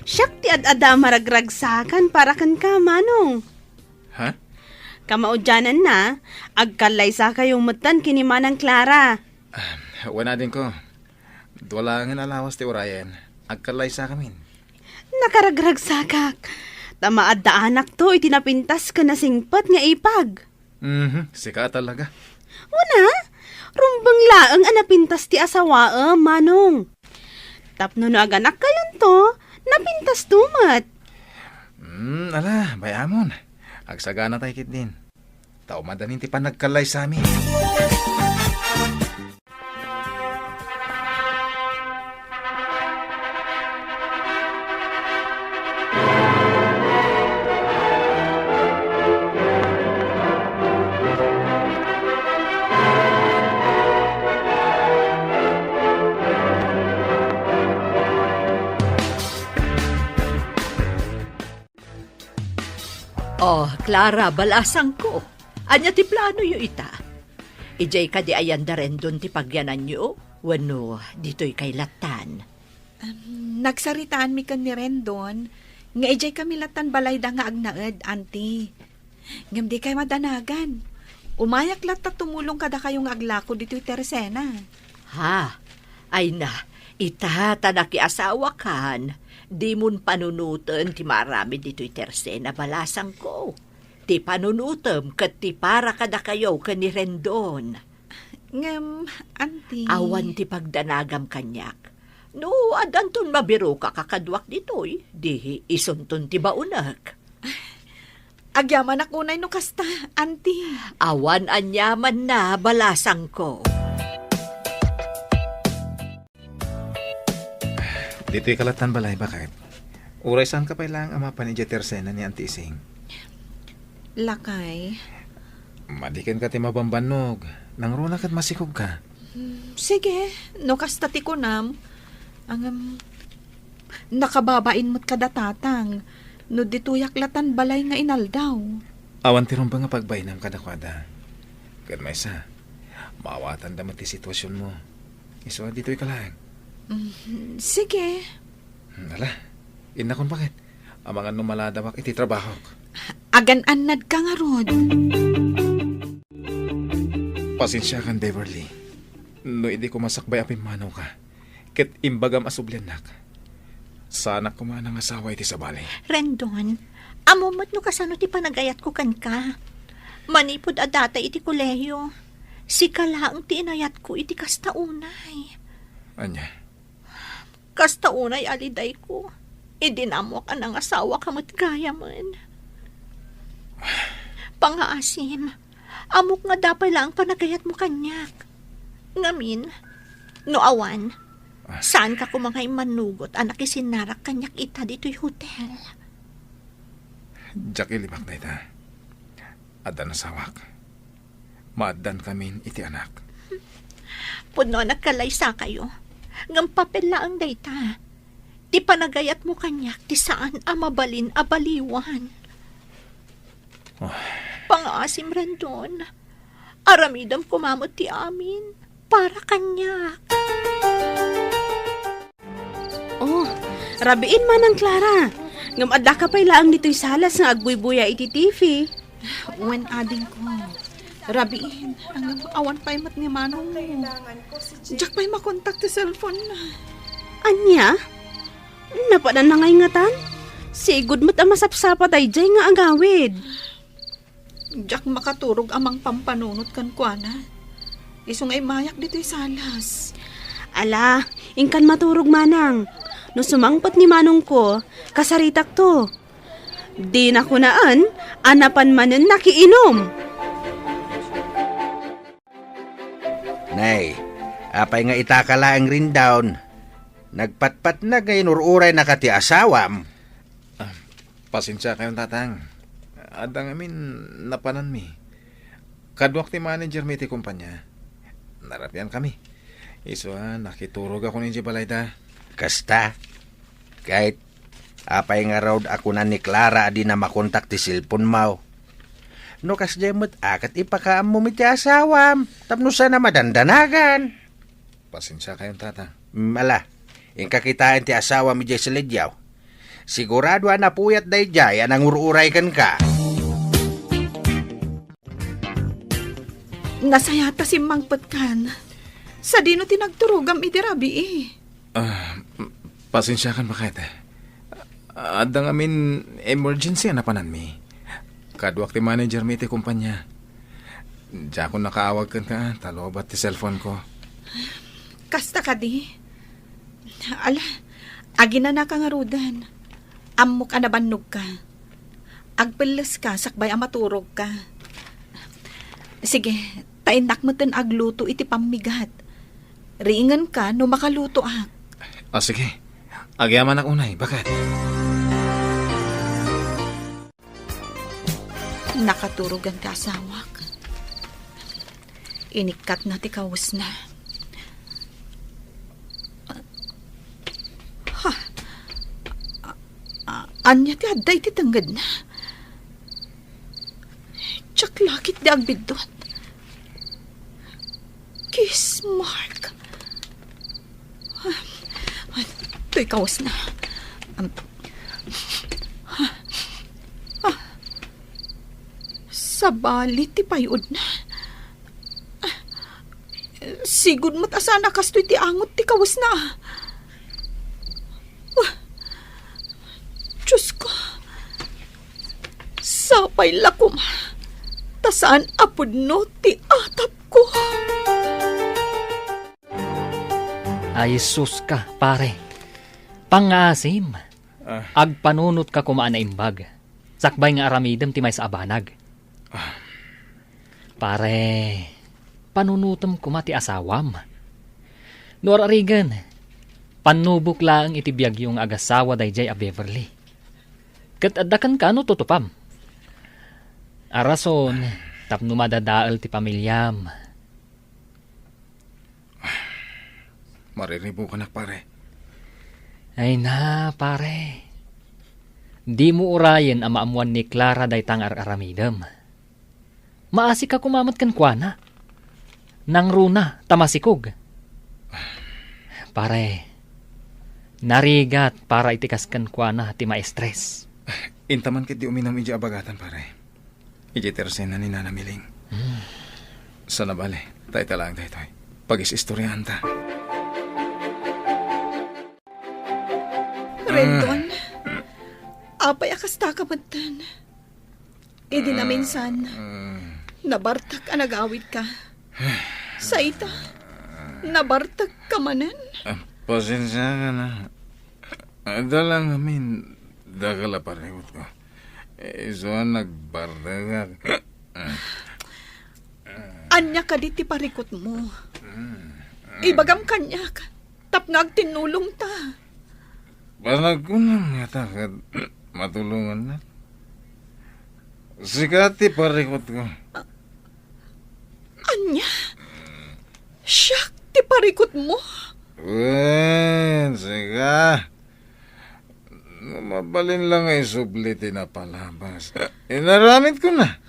siyak ti ad-ada maragragsakan para kan ka, manong. Ha? Kamaudyanan na, agkalay sa kayong mutan kinimanang Clara. Wana din ko. Duwalangin alawas ti Orion. Agkalay sa kamin. Nakaragragsakak. Tamaad da anak to, itinapintas ka na singpat nga ipag. Sika talaga. Una, rumbang laang anapintas ti asawa, manong. Tapno na aganak kayon to, napintas tumat. Ala, bayamon. Agsagana tayo kit din. Tao madanin ti panagkalay sa amin. Oh, Clara, balasang ko. Anya ti plano yu ita. Ijay ka di ayan da rin dun ti pagyanan yu. Wano, dito'y kay latan. Nagsaritaan mi kan ni Rendon, nga ijay kami latan balay da nga agnaed, auntie. Ngam di kay madanagan. Umayak lata tumulong kada kayong aglako dito'y Teresena. Ha? Ay na, ita tanaki asawa kan. Di mun panunutan ti marami dito'y tersena balasang ko. Ti panunutam kat ti para kada kayo ni Rendon. Auntie. Awan ti pagdanagam kanyak. No, adanton mabiro ka kakadwak dito'y. Di isunton ti baunak. Agyaman ako no kasta, auntie. Awan anyaman na balasang ko. Dito'y kalatan balay, bakit? Uray saan ka pa lang ama pa ni Jetersena ni Auntie Ising? Lakay. Madikin ka ti mabambanog. Nang runa kat masikog ka. Sige, no kasta ti kunam. Nakababain mo't kadatatang. No dituyak latan balay nga inaldaw. Awan ti rumba nga pagbainam kadakwada. Kad may isa, mawatan damat ti sitwasyon mo. Iso dito'y kalang. Sige. Ala, inakon bakit? Amangan numaladawak iti trabaho. Agan-anad ka nga rod. Pasensya kan, Beverly. No, hindi ko masakbay apin manaw ka. Ket imbagam asublyanak. Sana ko man ang asawa iti sa bali. Rendon, amumot no kasano ti panagayat ko kan ka. Manipod adata iti kolehiyo. Si kalaang ti inayat ko iti kastaunay. Anya? Kastaunay aliday ko. Idinamok ang asawa kamot kaya man. Pangaasim, amok nga dapay lang panagayat mo kanyak. Ngamin, no awan, saan ka kumangay manugot anak isinarak kanyak ita dito'y hotel? Jackie libak na ita. Adan asawak. Maadan kamin iti anak. Puno nagkalaysa kayo. Ngam papel laang dayta. Ti panagayat mo kanyak, ti saan amabalin abaliwan. Pangaasim Rendon, aramidam kumamot ti amin para kanyak. Oh, rabiin man ang Clara. Ngam adda ka pa'y laang dito'y salas nga agbuy-buya iti TV. When ading ko. Rabiin, ang awan pa'y mat nga manong mo. Diyak pa'y makontak ti cellphone na. Anya? Napanan na ngay ngatan? Sigud mo't ang masapsapat ay jay nga agawid. Diyak makaturog amang pampanunot kan kuana. Isong ay mayak dito'y salas. Ala, ingkan maturog manang. No sumangpat ni manong ko, kasaritak to. Di na kunaan, anapan manen nakiinom. Nay, apay nga itakala ang rin down. Nagpatpat na gayon ururay na kati asawam. Pasensya kayong tatang. Adang amin napanan mi. Kadwak ti manager mi ti kumpanya. Narapian kami. Iso nakiturog ako ni Balayda. Kasta, kahit apay nga raw ako na ni Clara adi na makontak ti silpon mo. No kas jemot akat ipakaam mo mi ti asawam. Tapno sana madandanagan. Pasensya kayong tatang. Mala, yung kakitaan ti asawa mi jay sa ledyaw. Sigurado na puyat day jay anang ururay kan ka. Nasayata si Mangpet kan. Sa dino tinagturugam iti rabi eh. Pasensya kan bakit? Adang amin emergency na panan mi. Kadwak ti manager mi ti kumpanya. Diya ko nakaawag kan ka, talobat ti cellphone ko. Kasta ka di. Ala, agina na ka nga rudan. Amok anabannog ka. Agpeles ka, sakbay amaturog ka. Sige, tainak mo ten agluto iti pamigat. Ringan ka no makaluto ak. Sige. Agyaman ak unay, bakit? Nakaturugan ka asawak. Inikat na ti kawas na. Anya ti adday ti tanggad na. Tsak lakit di agbidot. Kiss mark. To'y kawas na. Sa balit ti payod na. Sigud mo't asana kastoy ti angot ti kawas na. Sapay lakom. Tasaan apod no ti atap ko. Ay sus ka, pare. Pangasim. Agpanunot ka kumaan na imbag. Sakbay nga aramidem ti may sa abanag. Pare, panunutom kuma ti asawam. Nor arigan, panubok laang itibiyag yung agasawa dayjay a Beverly. Kat adakan ka no tutupam. Arason, tapno madadaal ti pamilyam. Mariribo ka na, pare. Ay na, pare. Di mo urayan ang maamuan ni Clara day tangar aramidam. Maasi ka kumamat kan kuana. Nang runa, tamasikog. Pare, narigat para itikas kan kuana ti ma-stress. Intaman kit di uminom iji abagatan, pare. Iji tersen na ni Nana Miling. Sana bale, tayo talang tayo. Pag-isistoryahan ta. Rendon, apay akasta ka matan. Idi na minsan, nabartak ang nag-awit ka. Sa ita, nabartak ka manan. Pasensya ka na. Dalang amin, dagala parehot ko. Iso nagbardaga. Anya ka di ti parikot mo. Ibagam kanya ka, tapnag tinulong ta. Banag ko lang yata kat matulungan na. Sikati parikot ko. Anya? Siyak, ti parikot mo. Sika. Mabalin lang ay subliti na palabas. Inaramit ko na.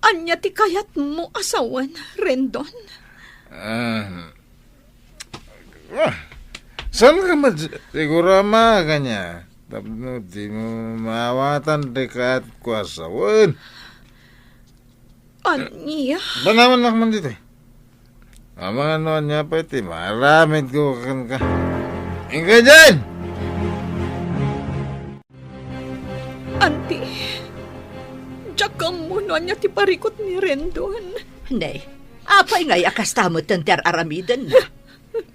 Anya ti kayat mo asawan, Rendon. Saan ka siguro kanya? Tapno di mo maawatan dekat kuasawan. Anya? Banaman lang man dito eh. Ang ano niya pa iti, maramit ko kan ka. Ingka dyan! Auntie, jakam mo no anya ti parikot ni Rendon. Nay, apay ngay akastamot ng ter aramidan na.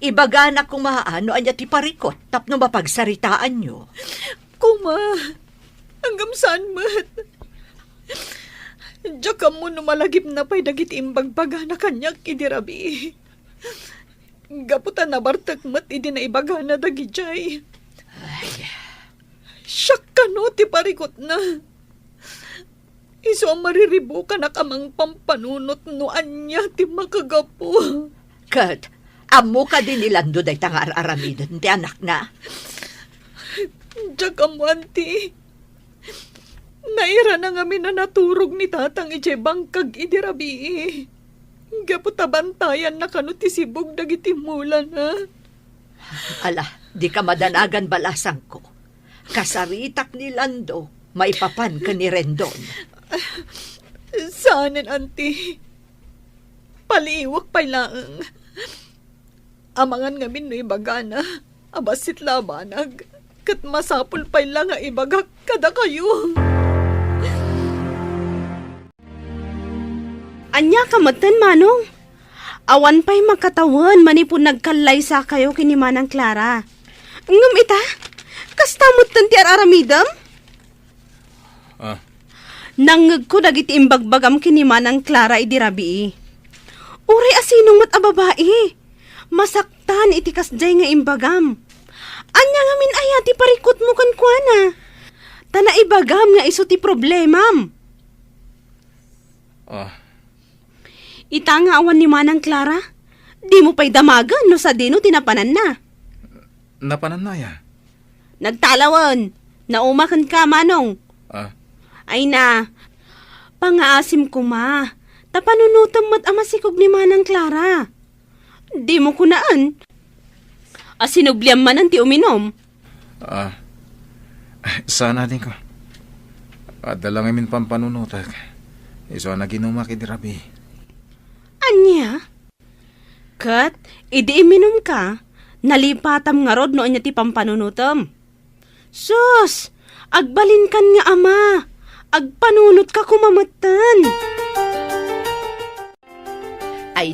Ibaga na kung maano anya ti parikot tapno mapagsaritaan nyo. Kuma, hanggang saan mat? Jakam mo no malagip na pa'y dagit imbagbaga na kanyak idirabi. Gaputan na bartak mat idi na ibaga na dagijay. Siyak ka no ti parikot na. Iso ang mariribo ka na kamang pampanunot no anya ti makagapo. Kat, amo ka din nilando day tangar aramidan ti anak na. Jakam mo, auntie. Naira na nga na naturog ni tatang ije bangkag idirabi. Gaputa bantayan na kano ti sibog dagiti mulan ha. Ala, di ka madanagan balasang ko. Kasaritak ni Lando, maipapan ka ni Rendon. Saanin, auntie? Paliwak pa'y laang. Amangan nga min no ibagana, abasit labanag, kat masapul pa'y lang nga ibagak kada kayo. Anya kamatan, Manong. Awan pa'y makatawan, manipun nagkalay sa kayo kini Manang Clara. Ngam ita, kastamot tan ti aramidam? Nangag ko dagiti imbagbagam kini Manang Clara idirabi. Uri asinong mat ababae. Masaktan iti kasjay nga imbagam. Anya nga min ayati parikot mo kan kuana. Tana ibagam nga iso ti problemam. Ita nga awan ni Manang Clara. Di mo pa'y damagan no sa dino tinapanan na. Napanan na ya. Nagtalawan. Naumakan ka, Manong. Ay na. Pangaasim ko ma. Tapanunutam mat amasikog ni Manang Clara. Di mo kunaan. Asinubliam man ang ti uminom. Sana din ko. Dalang amin pampanunutak. Iso na ginuma kidirabi. Anya? Kat, idi iminom ka. Nalipatam nga rod no anya ti pampanunutam. Sus! Agbalin kan nga ama. agpanunot ka kumamatan. Ay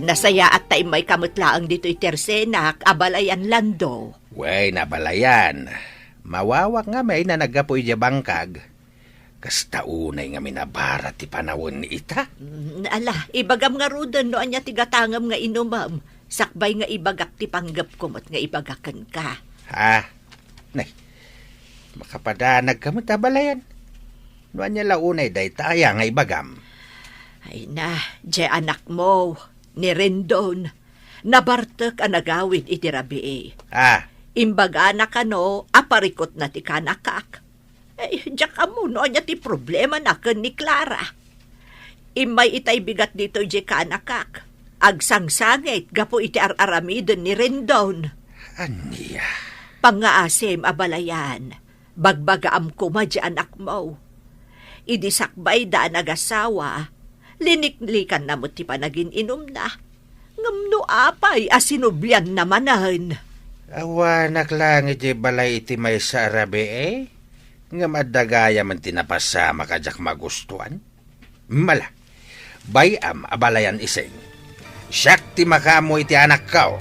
nasaya at tayo may kamutlaang dito'y tersenak, abalayan lando. Way, nabalayan. Mawawak nga may na nagapoy di bangkag. Kasta unay nga minabara ti panawon ni ita. Ala, ibagam nga rudan no anya tigatangam nga inumam. Sakbay nga ibagak ti panggap kumot nga ibagakan ka. Ha? Nay, makapadanag ka mo tabalayan. No anya launay day taya nga ibagam. Ay di anak mo, ni Rendon. Nabartek ang nagawid iti rabi. Ah, Imbaga na kano, aparikot na ti kanakak. Diyak mo, no anya ti problema na kan ni Clara. Imay itay bigat dito di kanakak. Agsangsangit, gapo iti araramidon ni Rendon. aniya. Pangaasim abalayan, bagbagaam kuma di anak mo. Idisakbay da nagasawa, liniklikan na mo ti panagin inom na. Ngamno apay asinublian namanan. Awanak lang iti balay iti may sa arabe nga madagaya man tinapasama kajak magustuhan. Mala, bayam abalayan iseng. Siyak ti makamo iti anak kao.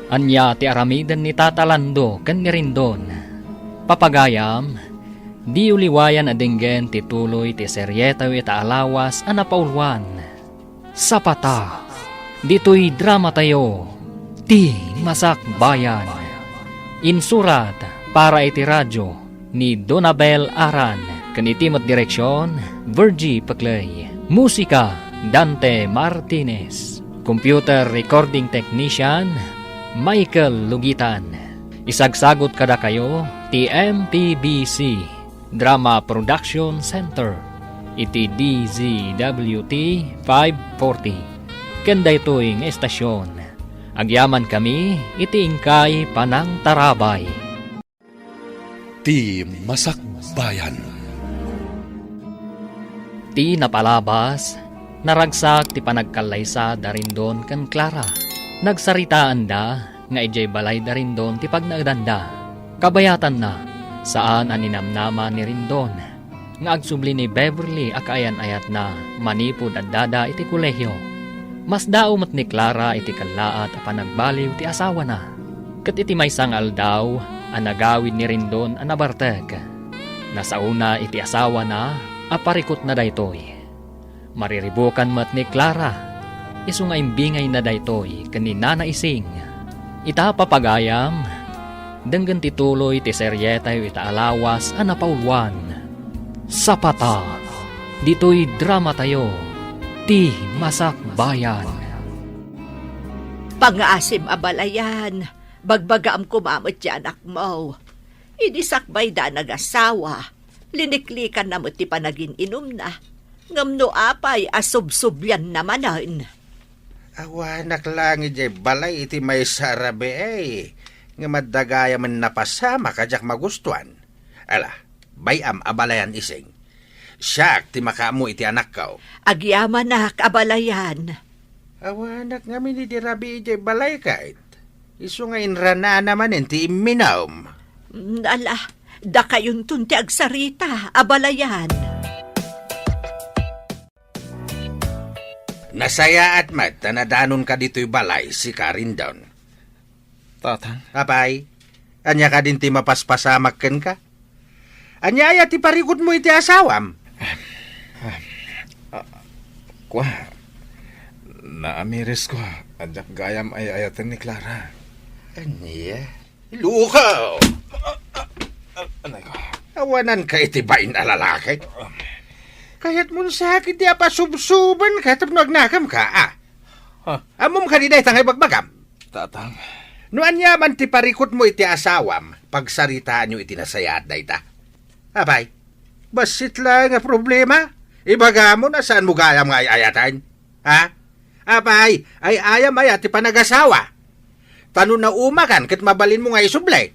Anya ti aramidan ni Tatalando ken ni Rindon. Papagayam, di uliwayan adenggen ti tuloy ti seryetaw ita alawas a napaulwan. Sapata, dito'y drama tayo, ti Masak Bayan. Insurat para iti radyo ni Donabel Aran, kanitimot direksyon, Virgie Paclay. Musika, Dante Martinez. Computer recording technician, Michael Lugitan. Isagsagot kada kayo, TMPBC Drama Production Center. Iti DZWT 540. Kanda ito'y estasyon. Agyaman kami, iti ingkay Panang Tarabay. Ti Masak Bayan. Ti napalabas, naragsak ti panagkalaysa darin doon kan Clara. Nagsaritaan da, nga ijay balay darin doon ti pagnagdanda. Kabayatan na, saan aninamnama ni Rindon. Nga agsubli ni Beverly akayan-ayat na manipod at dada iti kolehyo. Mas daumat ni Clara iti kalaat a panagbaliw ti asawa na. Kat iti may sangal daw, anagawid ni Rindon anabarteg. Nasauna iti asawa na, aparikot na daytoy. Mariribukan mat ni Clara, iso nga imbingay na daytoy kanina na ising. Ita papagayam, denggan tituloy ti seryetayo ita alawas a napaulwan. Sapata, dito'y drama tayo, ti Masak Bayan. Pangaasim abalayan, bagbagaam kumamot di anak mo. Idisakbay da nagasawa, liniklikan na mo ti panagin inom na. Ngamno apay asubsubyan namanan. Awanak lang iti balay iti may sa arabe nga madagaya man napasama kajak magustuhan. Ala, bayam abalayan iseng. Siyak ti makamo iti anak kao. Agyaman na abalayan. Awanak nga minidirabi iti balay kahit. Iso nga inrana naman ti iminaw. Ala, da kayon tunti agsarita, abalayan. Nasaya at mat, tanadanon ka dito'y balay si Carindon. Tatang, Apay, anya ka din ti mapaspasamakken ka? Anya ay ti parikot mo iti asawam? kwa, naamiris ko, adyak gayam ay ayatan ni Clara. Anya? Lukaw! Anay ko. Awanan ka iti bain na lalaki. Kaya't mo sakit di apasubsuban ka tapno agnakam ka, ah. Amom ka di tangay bagbagam. Tatang, No anya man ti parikot mo iti asawam, pagsaritaan nyo iti nasaya at dayta. Abay, basit lang nga problema. Ibaga mo na saan mo gayam nga ayatan? Ha? Abay, ay ayam ayat ti panagasawa. Tano na umakan kat mabalin mo nga isublay.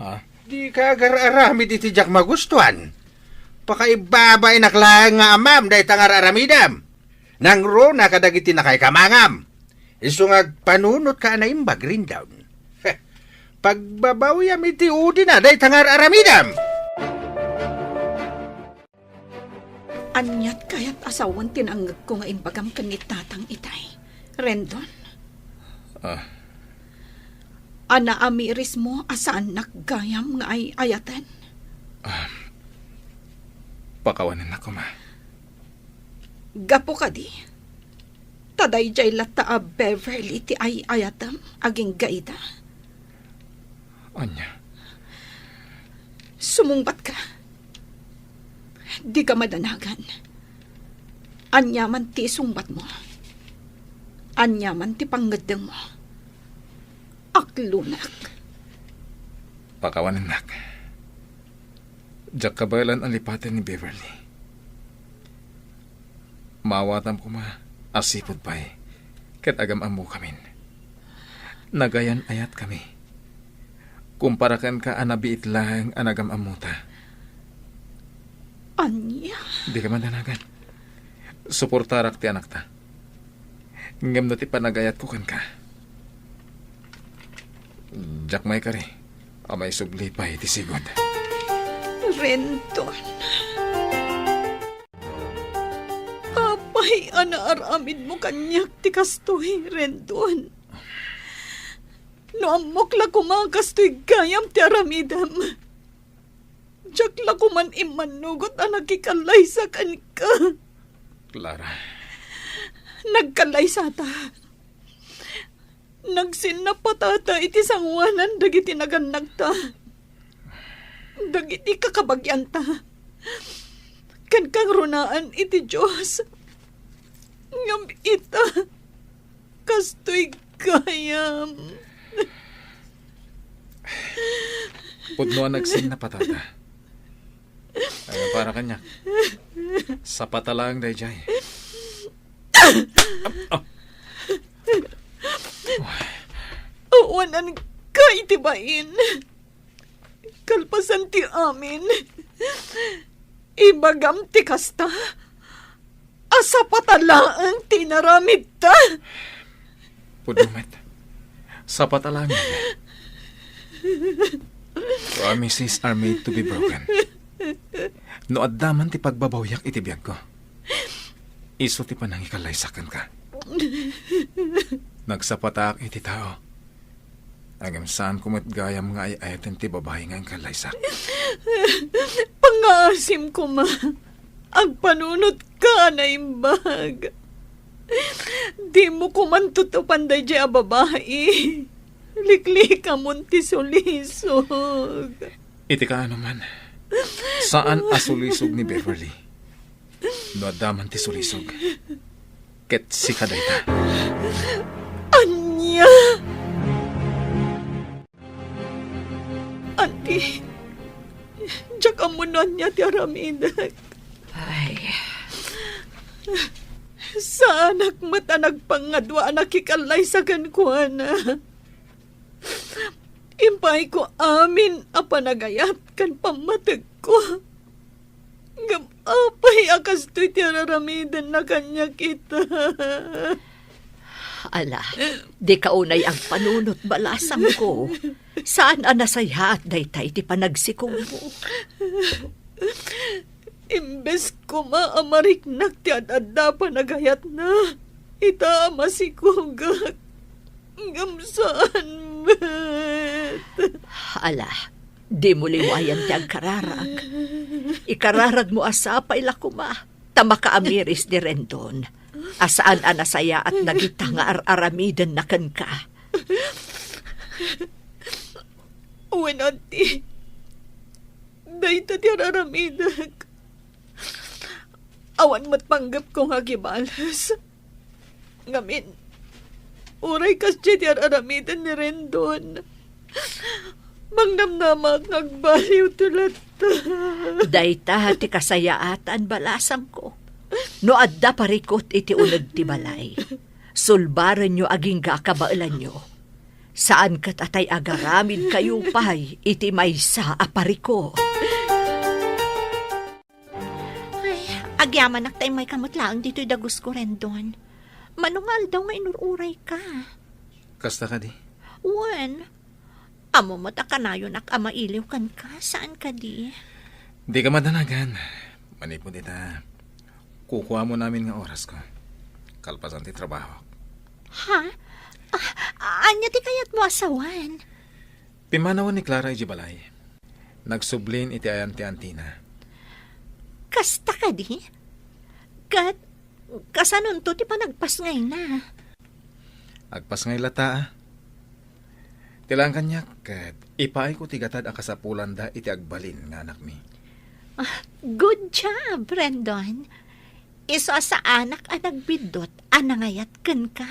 ha? Di ka agararami di ti jak magustuhan. Pakaibabay naklang nga amam dahi tangar aramidam. Nang ro na kadagiti na kay kamangam. Iso nga panunot ka na imbag rin down. Pagbabawiyam iti udi na, day tangar aramidam. Anyat kaya't asawan tinanggag ko nga imbagam kanit tatang itay. Rendon. Ana amiris mo asaan naggayam nga ay ayatan. Pakawanin ako, ma. Gapo ka di. Taday jay lata a Beverly ti ay ayatam aging gaida. Anya, Sumungbat ka. Di ka madanagan. Anya man ti sungbat mo. Anya man ti panggadang mo. Aklunak. pakawanin nak. Diyak kabalan ang lipatan ni Beverly. Mawatam ko ma, asipod pa'y, kat agam amo kamin. Nagayan ayat kami. Kumparakan ka anabiit lang anagam amuta. Anya? Di ka mandanagan. Suportarak ti anak ta. Ngam na ti panagayat ko kan ka. Diyak may kari. Amay subli pa iti sigod. Renton. Apay anaaramid mo kanyak ti kastoy, Renton. No amok la kumakastoy gayam ti aramidam. Diyak la kuman imanugot ang nakikalay sa kan ka. Clara. Nagkalay sa ta. Nagsinapatata iti sangwanan dagiti naganag ta. Dagiti kakabagyan ta. Kan kang runaan iti Diyos. Ngam ita. Kastoy gayam. Pudno ang nagsin na patata. Ay, para kanya. Sa patalang day jay. Awanan ka itibain. Kalpasan ti amin. Ibagam ti kasta. Asa patalaang tinaramid ta. Pudumet. Sa patalang niya. Promises are made to be broken. No addaman ti pagbabawyak iti biyag ko. Iso ti panang ikalaysakan ka. Nagsapatak iti tao. Agam saan kumatgayam nga ay ayaten ti babae nga ang kalaysak. Pangasim ko ma. Ang panunot ka na imbag. Di mo kumantutupan day a babae. Likli ka munti sulisog. Iti ka ano man. Saan asulisog ni Beverly? No adaman ti sulisog. Ket si kadayta. Anya! Auntie, diyak amunan niya ti aramidak. Ay, Sa anak mata nagpangadwa nakikalay sa kankuana. Impay ko amin a panagayat kan pamatag ko. Apay akas to'y tiraramidan na kanya kita. ala, di kaunay ang panunot balasam ko. Saan anasaya at daytay ti panagsikong mo? Imbes ko maamariknak ti adada panagayat na. Ita masikugak. Ngamsaan met. Ala, di mo liwayan ti ang kararag. Ikararag mo asapay lakuma. Tamakaamiris di Rendon. Asaan anasaya at nagita nga aramidan na kan ka. Uwan ati. Dayta ti aramidak. Awan matpanggap kong hagibalas. Ngamin, uray kas ti aramidan ni Rendon. Mangnamnamak nagbaliw tulat. Dayta ti kasayaatan balasam ko. No adda parikot iti unag ti balay. Sulbaran nyo aging kakabailan nyo. Saan kat atay agaramid kayo pay iti maysa apariko. Ay, agyaman naktay may kamutlaang dito'y dagus ko Rendon. Manungal daw nga inururay ka. Kasta ka di? Wan, Amo mo takanayon ak amailiw kan ka. Saan ka di? Di ka madanagan. Manipon dita. Kukuha mo namin nga oras ko. Kalpasan ti trabaho. Ha? Anya ti kayat mo asawan? Pimanawan ni Clara ijibalay. Nagsublin iti ayan ti Antina. Kasta ka di? Kasanon to ti panagpas ngay na. Agpas ngay lata. Tilang kanyak kat ipaay ko tigatad ang kasapulan da iti agbalin nga anak mi. Good job, Brandon. Iso sa anak ang nagbidot, anangayat kan ka.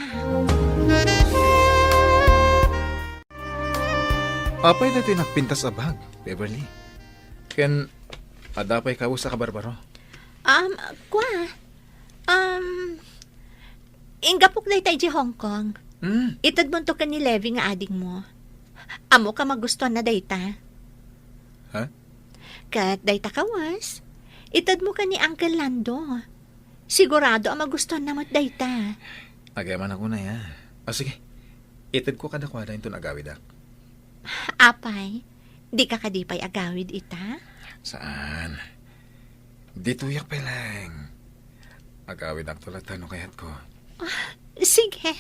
Apay na ito nagpintas sa bag, Beverly. Ken, adapay ka sa kabarbaro. Kwa? Ingapok na itay di Hong Kong. Itad mo to ka ni Levi nga ading mo. Amo ka magustuhan na dayta. Ha? Kat dayta kawas. Itad mo ka ni Uncle Lando. Sigurado ang magustuhan na mo't dayta. Agayaman ako na ya. Sige, itad ko kada kwada yung agawid ak. Apay, di ka kadipay agawid ita? Saan? Dito yak pa lang. Agawid ak tulad tanong kayat ko. Sige,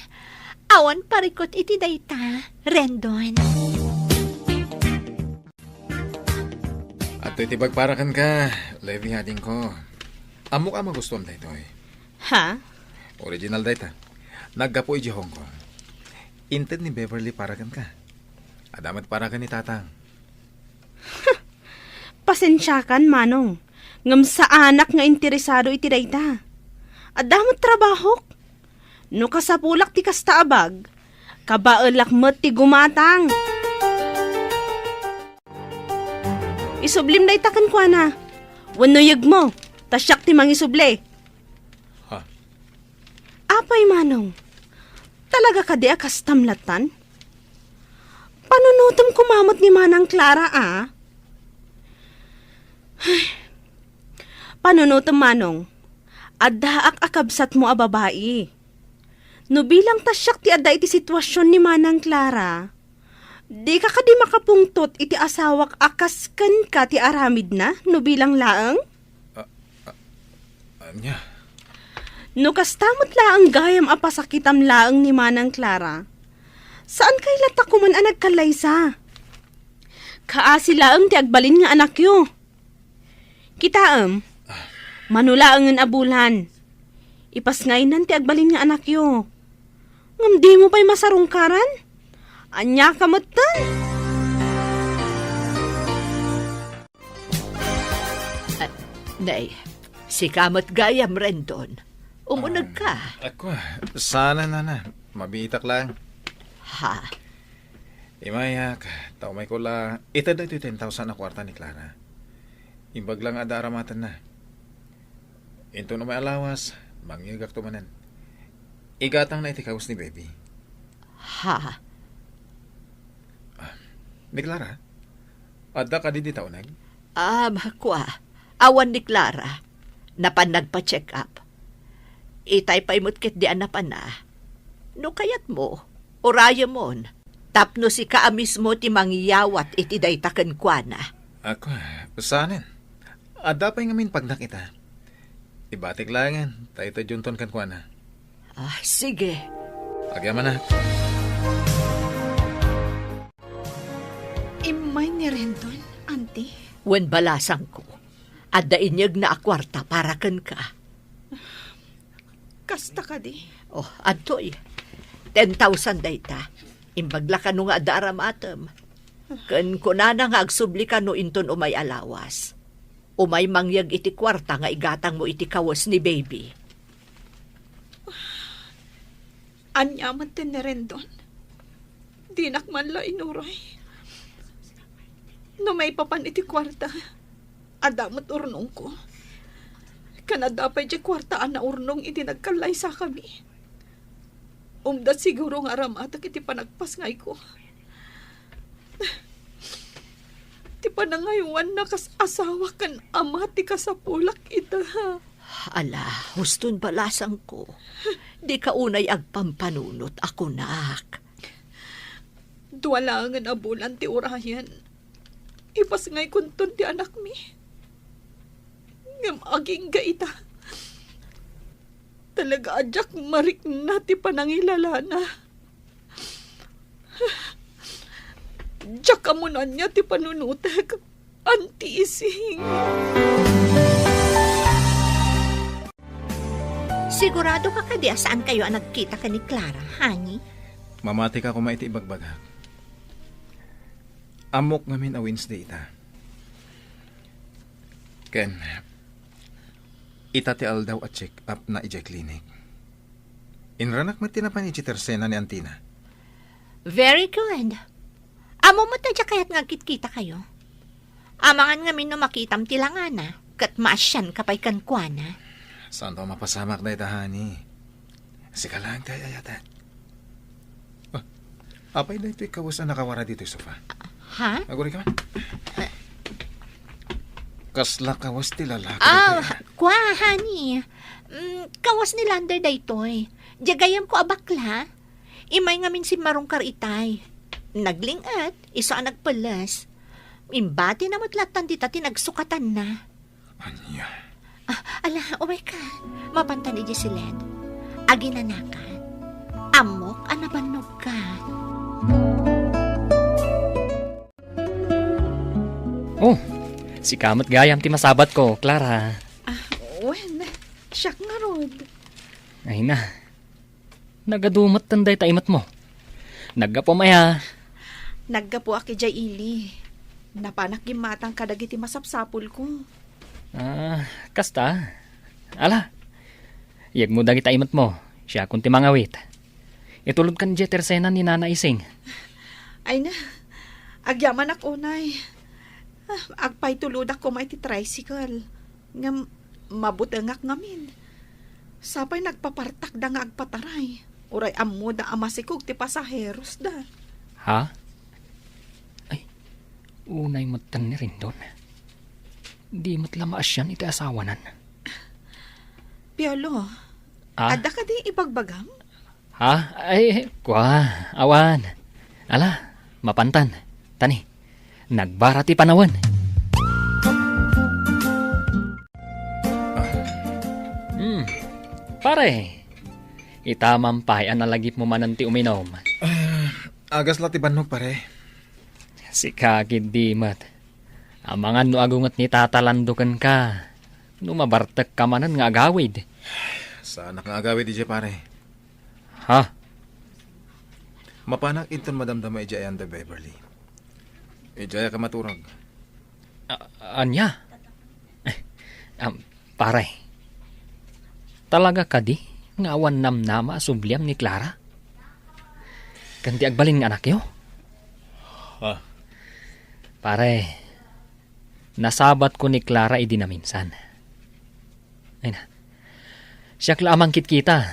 awan parikot iti dayta, Rendon. At ito'y tibagparakan ka, Levi hading ko. Amo ka magustuhan da ito eh. Ha? Original data. Naggapo iji Hong Kong. Inted ni Beverly parakan ka. Adamat parakan ni Tatang. Pasensyakan, Manong. Ngam sa anak nga interesado iti dayta. Adamot trabaho. No kasapulak ti kasta abag. Kabaelak met ti gumatang. Isublim dayta kan kwa na. Wanuyag mo. Tasyak ti mangisuble. Ha? Apay, Manong. Talaga ka di akastamlatan? Panunutom kumamot ni Manang Clara, ah? Panunutom, Manong. Addaak akabsat mo a babae. No bilang tasyak ti adda iti sitwasyon ni Manang Clara, di ka kadi makapungtot iti asawak akasken ka ti aramid na no bilang laeng? Anya? No kastamot laang gayam apasakitam laeng ni Manang Clara, saan kay latak kuman ang nagkalaysa? Kaasi laeng ti agbalin nga anak yo. Kitaem, manulaangan abulan. Ipasngaynan ti agbalin nga anak yo. Ngam di mo pa'y masarungkaran? Anya kamutan? Nay, si kamot gayam, Rendon. Umunag ka. Ako, sana na. Mabitak lang. Ha? Imayak, taumay ko la. Ito na ito 10,000 na kwarta ni Clara. Imbag lang ada aramatan na. Into na may alawas, mangyagak tumanan. Igatang na itikawas ni Baby. Ha? Ni Clara? Adda ka di taunag? Kwa. Awan ni Clara. Napan nagpa-check up. Itay pa imutkit di anapan na. No kayat mo, oraya mon. Tapno si kaamis mo ti mangyawat iti daytaken kwa na. Ako, saanin? Adda pa ngamin pag nakita. Ibatik langan, tayo junton kan kwa na. Sige. Agyaman na. Imay ni Rendon, auntie. Wen balasang ko. Adda inyag na akwarta para ken ka. Kasta ka di. Adtoy. 10,000 dayta. Imbagla ka no nga adda aramatem. Ken kunana nga agsubli ka no inton umay alawas. Umay mangyag iti kwarta nga igatang mo iti kawas ni Baby. Anyaman tin ni Rendon. Dinak man la inuray. No may papan iti kwarta, adamot urnong ko. Kanadapay di kwartaan na urnong iti nagkalay sa kami. Umdat siguro nga ramatak iti panagpas ngay ko. Ti panangayuan na kas asawa kan ama ti kasapulak ita. Ala, huston balasang ko. Di ka unay agpampanunot ako, nak. Duwalangan abulan ti urayan. Ipas ngay kuntun ti anak mi. Ngam aging gaita. Talaga adyak marik na ti panangilala na. Diyak amunan niya ti panunutek. Anti ising. Sigurado ka kadi saan kayo ang nagkita ka ni Clara, honey? Mamati ka kumaiti ibagbaga. Amok ngamin a Wednesday ita. Ken, ita ti aldaw at check up na ija clinic. Inranak mo tinapan iti tersena ni Antina. Very good. Amo mo tadya kaya't ngagkit-kita kayo. Amangan ngamin no makitam tilangana, kat maasyan kapay kankwana. Saan to mapasamak na itahani? Sika lang tayo ayata. Apay na ito'y kawas na nakawara dito yung sofa. Ha? Aguri ka man. Kasla kawas ti lalaki. Kwa, honey. Kawas ni Lander daytoy. Jagayam ko abakla. Imay ngamin si Marungkar itay. Naglingat, isa ang nagpalas. Imbati na matlatan dita tinagsukatan na. Anya? Ala, oh my God. Mapantan ni Jessilette. Aginanakan. Amok, anabanog ka. Oh, si kamot gayam ti masabat ko, Clara. Wen, siyak nga rod. Ay na. Nagadumot tanday taimat mo. Nagapamaya. Naggapo aki jay ili. Napanak gimatang kadagiti masapsapul ko. Kasta. Ala. Iyag mo dagit taimat mo. Siya kung ti mangawit. Itulod kan di tersena ni Nana Ising. Ay na, agyaman ak unay. Agpay tuludak ko may ti tricycle. Nga mabutangak ngamin. Sapay nagpapartak da nga agpataray. Uray ammo da amasikog ti pasaheros da. Ha? Ay, unay matan ni rin doon. Di matlamaas yan iti asawanan. Piolo, Ah? ada ka di ibagbagam? Ha? Ay, kwa, awan. Ala, mapantan. Tani, nagbara ti panawan. Pare, itamampay ang nalagip mo man ti uminom. Agas latiban mo pare. Si kakid di mat. Amangan no agungat ni tatalandukan ka. No mabartek ka manan nga agawid. Sana kang agawid ije pare. Ha? Mapanak inton madamdama ije ayanda Beverly. Ije ka maturag. Anya? Pare, talaga ka di nga awan namnama subliam ni Clara? Kanti agbaling nga anak yo? Ha? Pare, nasabat ko ni Clara idi na minsan. Ay na, siyak lamang kita.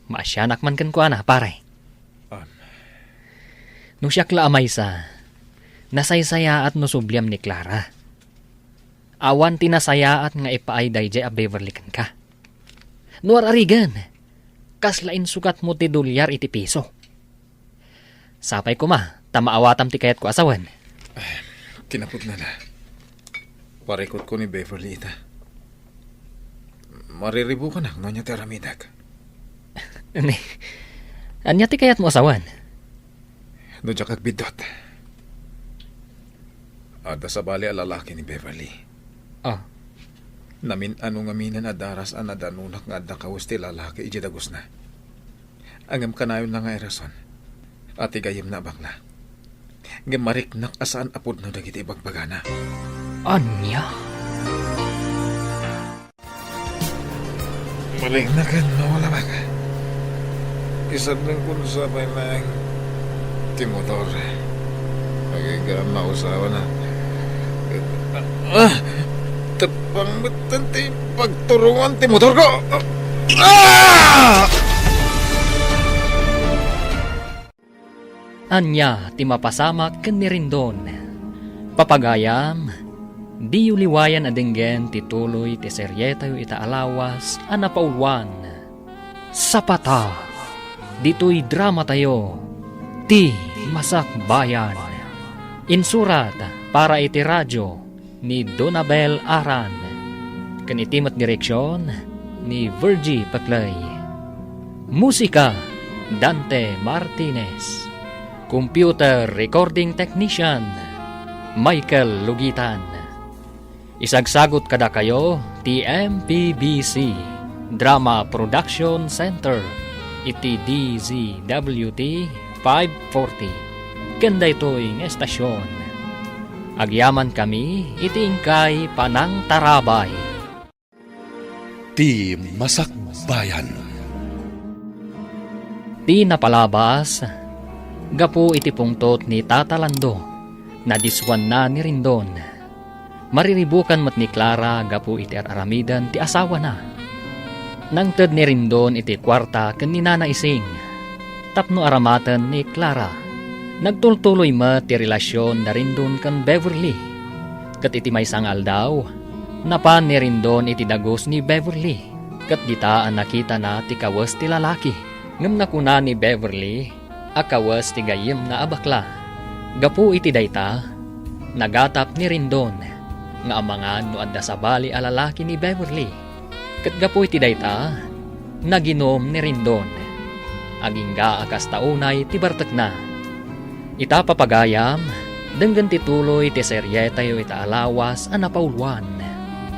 Maasyanak man kan ko ana, pare. Nung siyak laamay sa, nasaysaya at nusubliam ni Clara. Awan tinasaya at nga ipaay dayjay a Beverly kan ka. Nuar arigan, kaslain sukat mo ti dolyar iti piso. Sapay ko ma, tamaawatam ti kayat ko asawan. Kinapod na na. Parikot ko ni Beverly ita. Mariribu ka na, nonya ti aramidag. Anya ti kayat mo asawan? No dya kagbidot. Ada sa bali a lalaki ni Beverly. Oh, Namin anong aminan a daras a nadanunak nga adda kawas ti lalaki ije dagos na. Angam kanayon na nga erason. At igayim na bakla. Ngam mariknak asaan apod no dagiti ibagbagana. anya? Malingnakan na wala baka. Isad ng kunsabay lang timotor. Nagigaan na usawa na. Tapang batanti pagturungan timotor ko. Anya ti mapasamak ken ni Rindon. Papagayam, di uliwayan adenggen ti tuloy ti seryetayo ita alawas a napaulwan. Sapata, dito'y drama tayo, ti Masakbayan. Insurat para iti radyo ni Donabel Aran. Kanitimat direksyon ni Virgie Paclay. Musika Dante Martinez. Computer recording technician Michael Lugitan. Isagsagot kada kayo TMPBC Drama Production Center iti DZWT 540. Kanda ito'y ng estasyon. Agyaman kami iti ingkay Panang Tarabay. Ti Masakbayan. Ti napalabas, gapo iti pungtot ni Tata Lando, na diswan na ni Rindon. Mariribukan mat ni Clara gapo iti aramidan ti asawa na. Nang ted ni Rindon iti kwarta ken ni Nana Ising, tapno aramatan ni Clara. Nagtultuloy mat ti relasyon na Rindon ken Beverly. Kat iti maysang aldaw, napan ni Rindon iti dagos ni Beverly. Kat gitaan nakita na ti kawas ti lalaki. Ngem nakuna ni Beverly, akawas ti gayem na abakla. Gapu iti dayta, nagatap ni Rindon, nga amangan no adda sa bali a lalaki ni Beverly. Kat gapu iti dayta, naginom ni Rindon. Agingga akas taunay ti bartek na. Ita papagayam, denggan tituloy ti serye tayo ita alawas a napauluan.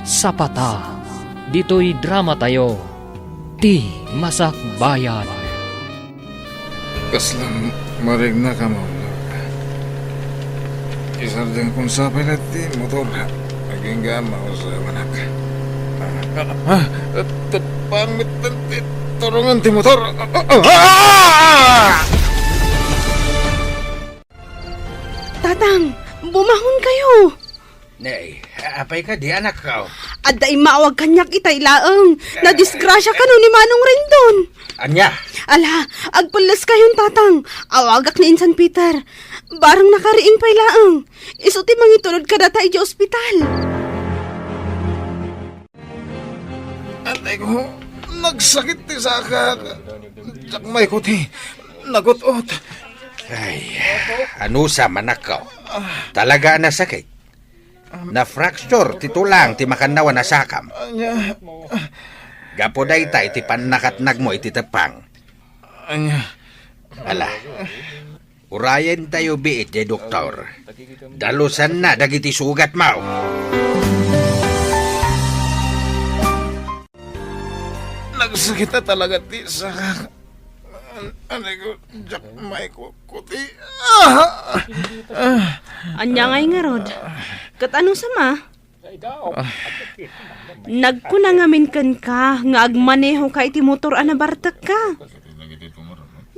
Sapata, dito'y drama tayo, ti Masakbayan. Kaslang marig na ka, Maula. Isardeng kung sapay na ti motor. Naging gama o sa manak. Pangit na turungan ti motor. Tatang, bumahon kayo. Nay, apay ka di anak ka. Adda maawag kanyak itay laeng. Nadisgrasya ka no ni Manong Rendon. Anya, Ala, agpulas kayon tatang. Awagak ni Insan Peter. Barang nakariing pay laeng. Isuti mangitulod ka data iti ospital. Antay ko, nagsakit ti saka. Sakmay ko ti, nagutot. ay, ano sa manak ka? Talaga na sakit. Na-fracture, ti tulang, ti makanawa na sakam. Anya, Gapo day tay, ti panakatnag mo iti tepang. anya. Ala, urayan tayo biit, di doktor. Dalusan na, dagiti sugat mo. Nagsakit na talaga ti saka. Anay ko, sakmay ko ti. Anya ngay nga rod. Kat ano sama? Nagkunangamin kan ka, nga agmaneho ka iti motor ana bartek ka.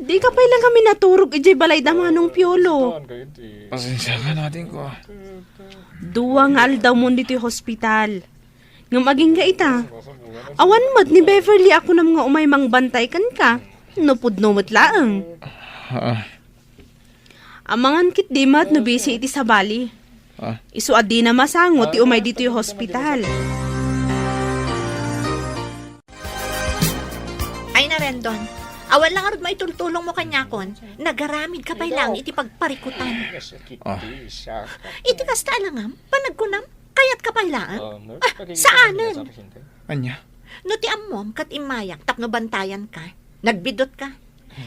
Di ka pala kami naturog ijay balay damanong piolo. Pasensya ka natin ko. Duwa nga aldaw mo dito yung hospital. Nga maging ka ita. Awan mat ni Beverly ako na mga umay mang bantay kan ka. Nupud numot laeng. Amangan kit di mat no busy iti sa bali. Isu adi na masangot ti umay dito yung hospital. Ay na Rendon, awan lang arod maitultulong mo kanyakon. Nagaramid ka pa lang iti pagparikutan. Iti kasta langam, panagkunam, kayat ka pa lang. Saanen? Anya. No ti ammom kat imayak tapno bantayan ka. Nagbidot ka.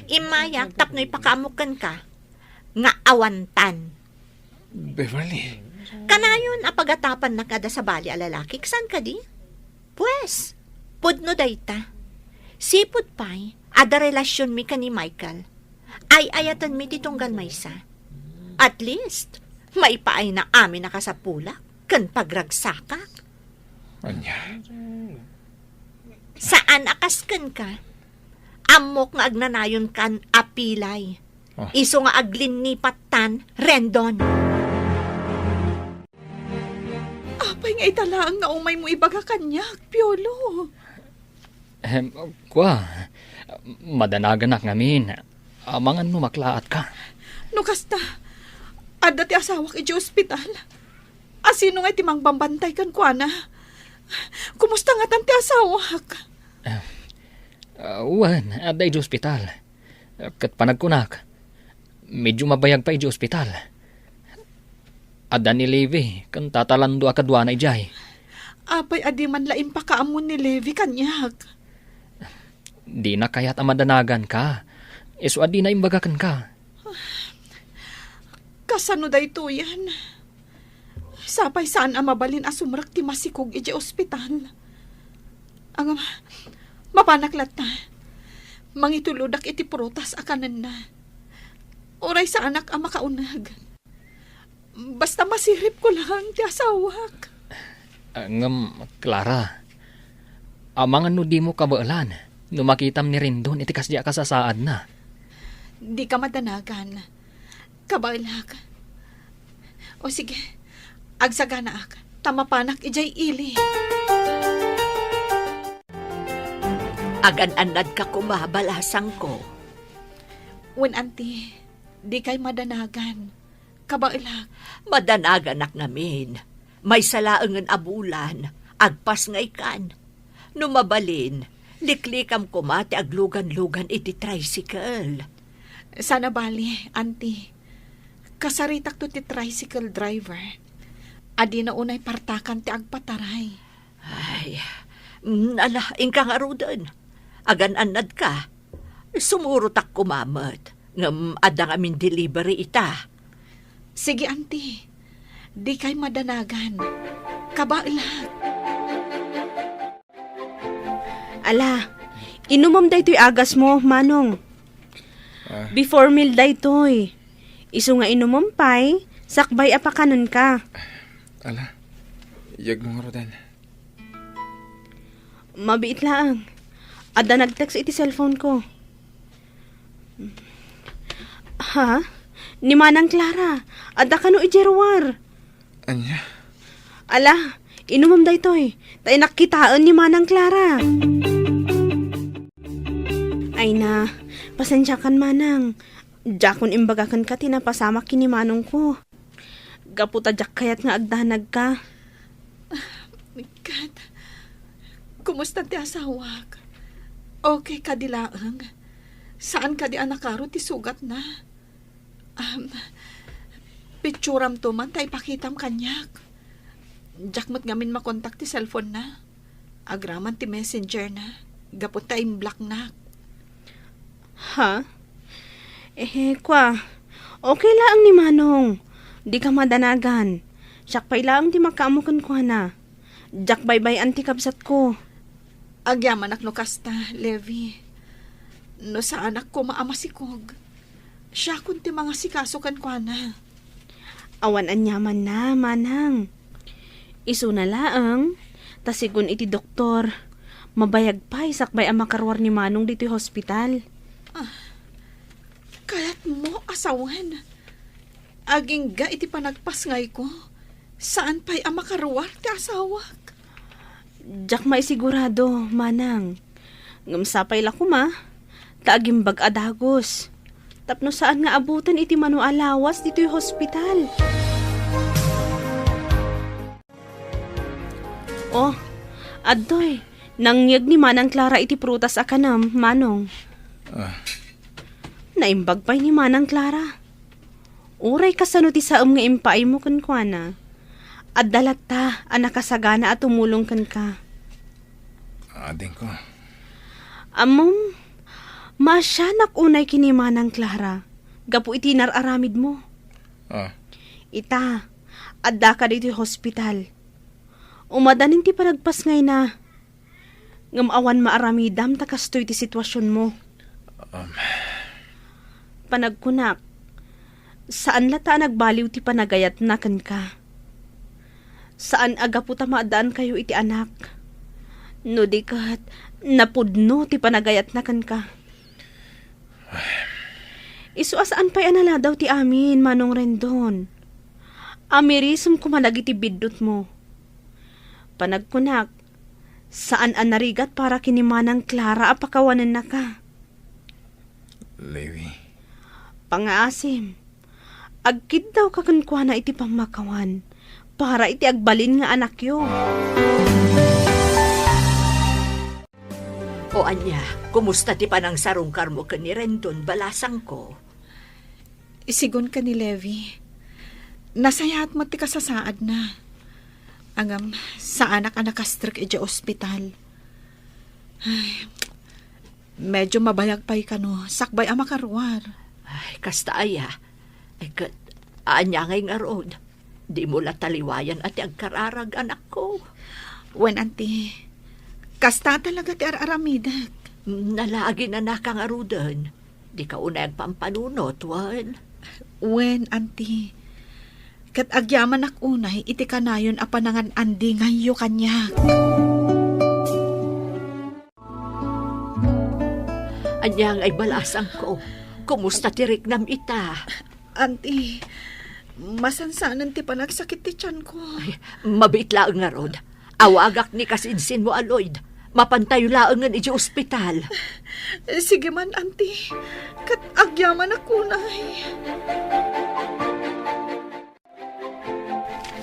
Imayak tapno ipakaamukan ka. Nga awantan. Beverly. Kanayon apagatapan na kada sa bali a lalaki. Saan ka di? Pues, pudno dayta. Sipud pa'y, ada relasyon mi ka ni Michael. Ay ayatan mi titunggan maysa. At least, may paay na amin nakasapulak. Kan pagragsakak. Anya. Saan akaskan ka? Amok nga agnanayon kan apilay. Iso nga aglinipat tan, Rendon. Apay nga italaang nga umay mo ibaga kanyak, Piolo. Kwa, madanaganak ngamin. Amangan no maklaat ka. No kasta, adda ti asawak iti ospital. Asino nga timang bambantay kan kwa na. Kumusta nga tan ti asawak? Wan, aday di ospital. Kat panagkunak. Medyo mabayag pa iti ospital. Ada ni Levi, kan tatalando akadwa na ijay. Apay adi man laim pa kaamon ni Levi kanyak. Di na kaya't amadanagan ka. Iso adi na imbagakan ka. Kasano da ito yan? Sapay saan mabalin asumrak ti masikog iti ospital. Ang mapanaklat na. Mangituludak iti prutas akanan na. Oray sa anak ang makaunag. Basta masirip ko lang ti asawak. Clara, amang ano di mo kabaalan, numakitam ni Rendon, iti kasya kasasaad na. Di ka madanagan. Kabailak. O sige, agsagana ak. Tamapanak ijay ili. Agan-anad ka kumabalasang ko. Wen auntie, di kay madanagan. Kabailak. Madanagan ak namin. May salaangan abulan, agpas nga ikan. Numabalin, liklikam kumati aglugan-lugan iti tricycle. Sana bali, auntie. Kasaritak to ti tricycle driver. Adi na unay partakan ti agpataray. Ay, ingka nga rudan. Agan-anad ka. Sumurutak kumamat. Ngam adang amin delivery ita. Sige, auntie. Di kay madanagan. Kabailak. Ala, inumam da ito'y agas mo, Manong. Before meal da ito'y. Iso nga inumam pa'y, sakbay apakanon ka. Ala, iyag mo nga rodan. Mabiit lang. Ada nag-text iti cellphone ko. Ha? Ni Manang Clara. Ada ka no ijerwar. Anya? Ala, inumam da ito'y. Tayo nakitaan ni Manang Clara. Ay na, pasensya kan Manang. Jakon imbagakan ka tinapasama kini Manong ko. Gaputa jak kayat nga agdanag ka. My God. Kumusta ti asawak? Okay ka di laang? Saan ka di anakaro ti sugat na? Picturam to man, tay pakitam kanyak. Jakmat ngamin makontak ti cellphone na. Agraman ti messenger na. Gapot tayong black na. Ha? Kwa. Okay lang ni Manong. Di ka madanagan. Siyak pa'y lang ti makaamukan ko na. Jak bye-bye anti kabsat ko. Agyaman ak no kasta, Levi. No sa anak ko maamasikog. Siya kunti mga sikasukan ko na. Awan anyaman na, Manang. Isu na laang, tasigun iti doktor. Mabayag pa, isakbay ang makarwar ni Manong dito'y hospital. Kaya't mo asawan. Aging ga iti panagpasngay ko. Saan pa'y ang makaruwar ti asawak? Jak may sigurado, Manang. Ngamsapay la kuma, taagimbag adagos. Tapno saan nga abutan iti manualawas dito'y hospital. Oh, adtoy, nangyag ni Manang Clara iti prutas akanam, Manong. Naimbag pa'y ni Manang Clara. Uray kasano ti saam nga impaay mo kankwana. At dalata, anak kasagana at tumulong kan ka. Ading ko. Amom, masyanak unay kini Manang Clara. Gapu iti nararamid mo. Ita, adda ka dito hospital. Umadaning ti panagpas ngay na. Ngamawan maaramidam takastoy ti sitwasyon mo. Panagkunak, saan lata nagbaliw ti panagayat na kan ka? Saan aga po tamadaan kayo iti anak? No di kat, napudno ti panagayat na kan ka. Isu asaan pa'y anala daw ti amin, Manong Rendon. Amirisum kumalag iti bidot mo. Panagkunak, saan anarigat para kini Manang Clara apakawanan na ka? Levi. Pangaasim, agkid daw kakankwana iti pamakawan para iti agbalin nga anak yo. O anya, kumusta ti panang sarungkar mo ka ni Rendon balasang ko? Isigon ka ni Levi. Nasayaat mo ti kasasaad na. Angam, sa anak-anak kastrik iti ospital. Ay, medyo mabayag pa'y ka no. Sakbay ang makaruar. Ay, kasta aya. Ay, anya ngay nga roon. Di mo la taliwayan at ang kararag anak ko. Wen, auntie. Kasta talaga ti araramidak. Nalagi na nakang arudan. Di ka unay pampanunot, Wan. Wen, auntie. Kat agyaman ak unay, iti kanayon a panangan andi ngayo kanya. Anyang ay balasang ko. Kumusta tirik nam ita? Auntie, masansanan ti panagsakit ti tiyan ko. Ay, mabit laang nga rod. Awagak ni kasinsin mo, Aloyd. Mapantayo laang nga iti ospital. Sige man, auntie. Kat agyaman ak unay.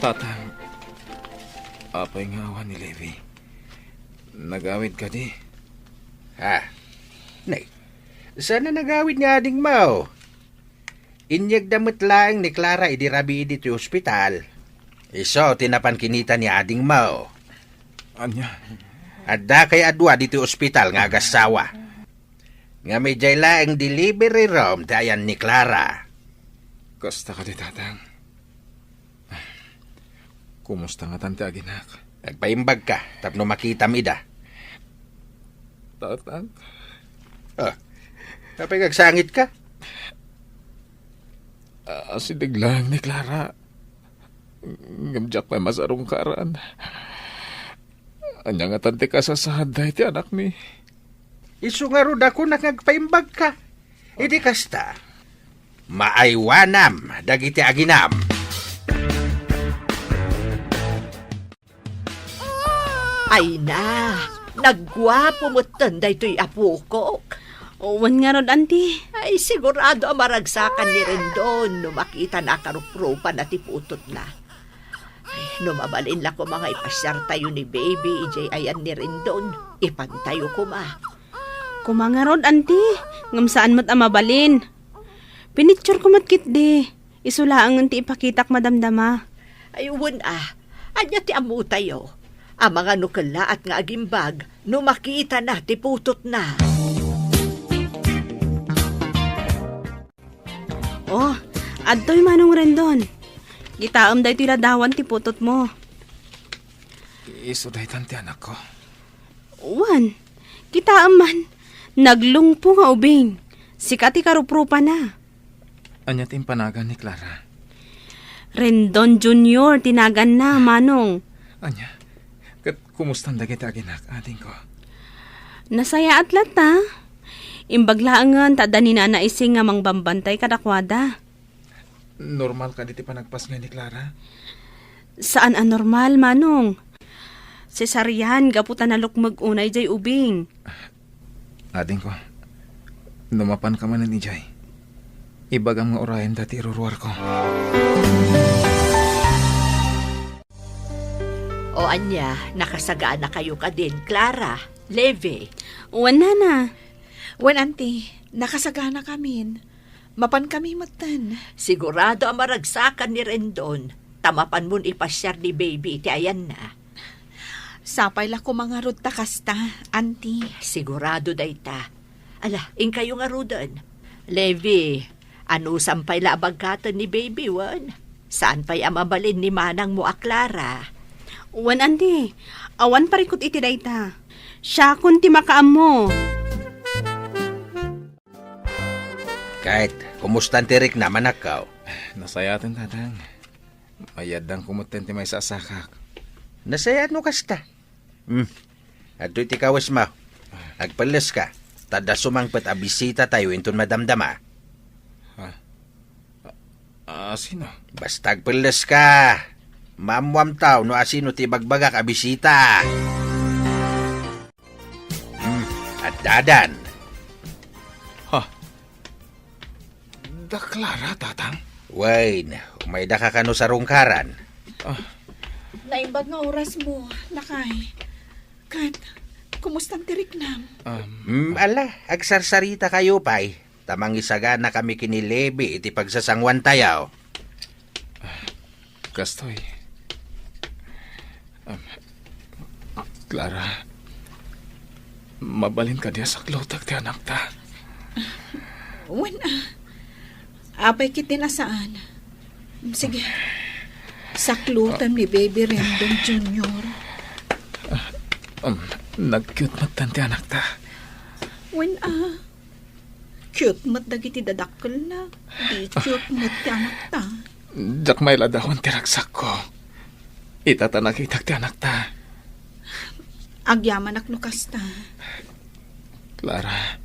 Tatang, apay nga awan ni Levi. Nagawid ka di. Ha? Nay, sana nagawid nga ading mau. Inyag damot lang ni Clara idirabi iti ospital. Iso, tinapan kinita ni ading mau. Anya, Adda kay adwa dito ospital nga agasawa. Nga may jay laeng delivery room dayan ni Clara. kasta ka di tatang. Kumusta nga tante aginak? Nagpaimbag ka, tapno makita mida. Tatang? Kapag nagsangit ka? Sidig lang ni Clara. Ngamjak pa masarong karan. Anya nga tante kasasahad da iti anak mi. Isu nga rod ako nagpaimbag ka. Idi kasta. Maaywanam, dagiti aginam. Ay na, nagwapo mo tanday to'y apo ko. Wan nga rod, auntie. Ay, sigurado ang maragsakan ni Rendon no makita na karuprupan at iputot na. Ay, no mabalin la ko mga ipasyar tayo ni baby, ijay ayan ni Rendon. Ipantayo ko ma. Kumanga rod, auntie. Ngam saan mat amabalin. Pinicture ko mat kit di. Isulaang ti ipakitak madamdama. Ay, anya ti amu tayo. Ang mga nukala at nga agimbag, no makita na, tiputot na. Oh, adto'y manong Rendon. Gitaam dahi ti ladawan ti putot mo. Iso dahi tante anak ko. Wan, gitaam man. Naglungpo nga ubing. Sikati karuprupa na. Anya timpanagan ni Clara. Rendon Junior, tinagan na, manong. Anya, kat kumustan dagiti aginak ating ko. Nasaya at lata. Imbaglaangan, tada ni Nana Ising nga mangbambantay kadakwada. Normal ka diti panagpas nga ni Clara? Saan anormal, manong? Cesarian, gaputan na lukmag unay jay ubing. Ating ko, numapan ka man ni Jay. Ibagang nga orayan dati iruruar ko. O anya, nakasagaan na kayo ka din, Clara, Levi. Wan na. Wen, auntie, nakasagana kami. Mapan kami matan. Sigurado ang maragsakan ni Rendon. Tamapan mo'n ipasyar ni baby, ti ayan na. Sapay la ko mga rod takasta, auntie. Sigurado dayta. Ala, ing kayo nga rudan. Levi, ano sampay la abagkatan ni baby, wan? Saan pa'y amabalin ni manang mo a Clara? Wan, auntie. Awan parikot iti dayta. Siya kun ti makaam mo. Kahit, kumustan tirik naman akaw. Nasayatin tatang. Mayadang kumutin ti may sasakak. Nasayat no kasta. At do'y tikawas mo. Agpalas ka. Tada sumangpat a bisita tayo inton madamdama. Sino? Basta agpalas ka. Mamwam tao no asino ti bagbagak a bisita. At dadan. Da Clara, tatang? Wayne, umay da ka kano sa rungkaran. Naimbag nga oras mo, lakay. Kat, kumustang tirik nam? Ala, agsarsarita kayo pay. Tamang isaga na kami kinilebi iti pagsasangwan tayaw. Kastoy. Clara, mabalin ka diya sa klotag ti anak ta. Apay kiti na saan? Sige. Saklutan ni Baby Rendon Jr. Nag-cute matan ti anak ta. Cute mat dagiti dadakkel na. Di cute mat ti anak ta. Jak may ladahon ti ragsak ko. Itata nakita ti anak ta. Agyaman aknukas ta. Clara,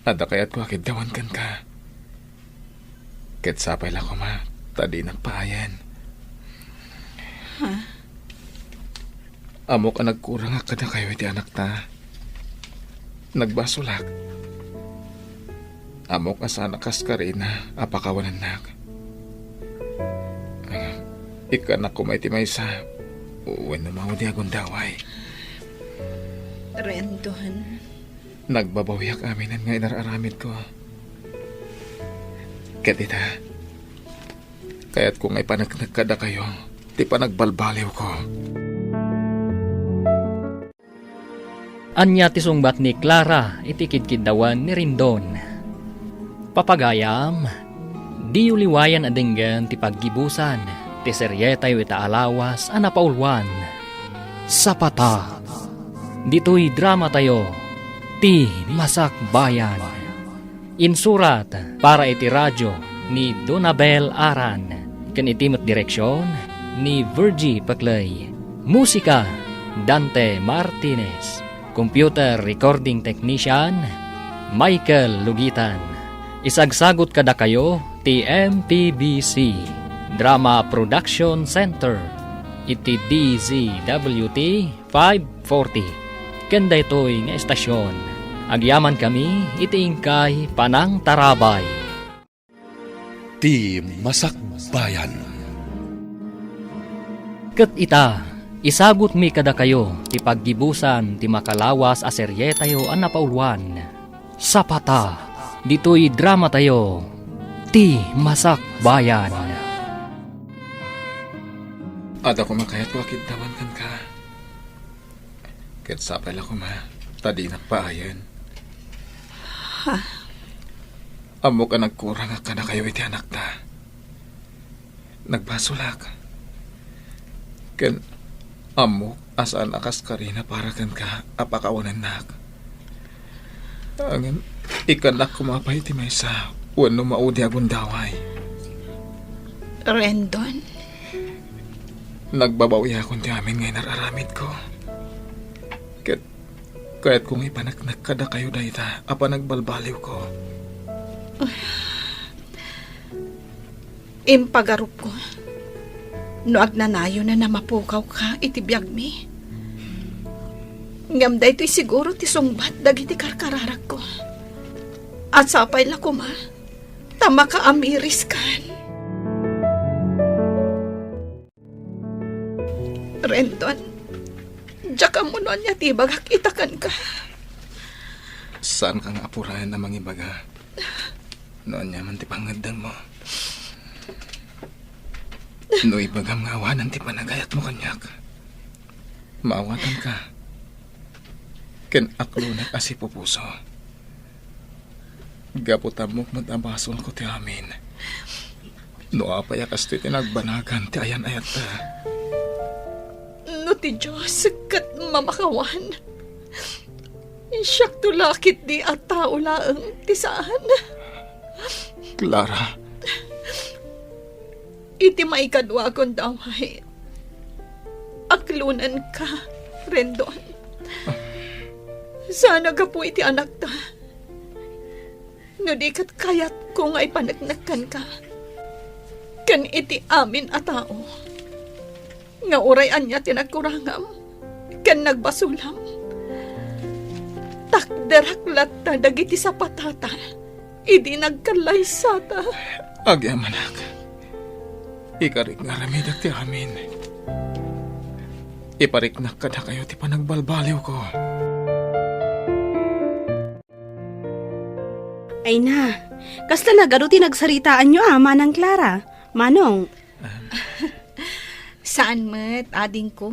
ada kayat ko akit dawan kan ka. Ket sapay la ko ma, tadi nagpaayan. Amo ka nagkurang akad na kayo iti anak ta. Nagbasulak. Amo ka sana kas ka rin na apakawanan nak. Ikanak ko may timaysa. Uwan na maudi akong daway. Rendon. Nagbabawiyak aminan nga inararamid ko. Katita, kaya't kung ay panagnagkada kayo, di pa nagbalbaliw ko. Anya ti sungbat ni Clara iti kidkidawan ni Rendon. Papagayam, di uliwayan adenggan ti paggibusan ti seryetayo ita alawas a napaulwan. Sapata. Dito'y drama tayo, ti Masak Bayan. Insurat para iti radyo ni Donabel Aran. Ken itimot direksyon ni Virgie Paclay. Musika, Dante Martinez. Computer recording technician, Michael Lugitan. Isagsagot kada kayo, ti MPBC Drama Production Center, iti DZWT 540. Kanda ito'y nga estasyon. Agyaman kami, iti ingkay Panang Tarabay. Ti Masak Bayan. Ket ita, isagot mi kada kayo, ti paggibusan, ti makalawas a serye tayo ang napauluan. Sapata, dito'y drama tayo, ti Masak Bayan. Ada ko makayat ko akit dawan kan ka. Ket sapay la ko ma, tadi nagpaayan. Amo ka nagkurang ka na kayo iti anak ta. Nagbasulak. Ken amo asaan akas ka rin na para kan ka apakawanan nak. Angin, ikanak kumapay ti maysa, wano maudi akong daway. Rendon. Nagbabawi akong ti amin ngayon nararamid ko. Kaya't kung ipanagnak kada kayo dayta, apa nagbalbaliw ko. Impagarup ko. No agnanayo na namapukaw ka, itibiyag mi. Ngam da ito'y siguro ti sungbat dagiti karkararag ko. At sapay la ko ma, tama ka amiris kan. Rendon, diyak mo noon niya tibagak itakan ka. Saan kang apurayan na mangibaga? Noon niya man ti pangadang mo. No ibagam nga awanan ti panagayat mo kanyak. Maawatan ka. Ken aklo nag-asipo puso. Gaputan mo matabasol ko ti amin. No apayakas ti tinagbanagan ti ayan-ayat ta. No ti Diyos, kat mamakawan. Siyak tulakit di at tao laang ti saan. Clara. Iti maikadwa kong daway. Aklunan ka, Rendon. Sana ka po iti anak ta. No di kat kayat kung ay panagnakan ka. Kan iti amin a tao. Nga urayan niya tinagkurangam. Kan nagbasulam. Takderaklat ta dagiti sa patata. Idi nagkalaysata. Agyamanak. Ikarik nga ramidak ti amin. Ipariknak ka na kayo ti panagbalbaliw ko. Ay na, kasta nagaruti nagsaritaan nyo Manang Clara. Manong, Saan mat, ading ko?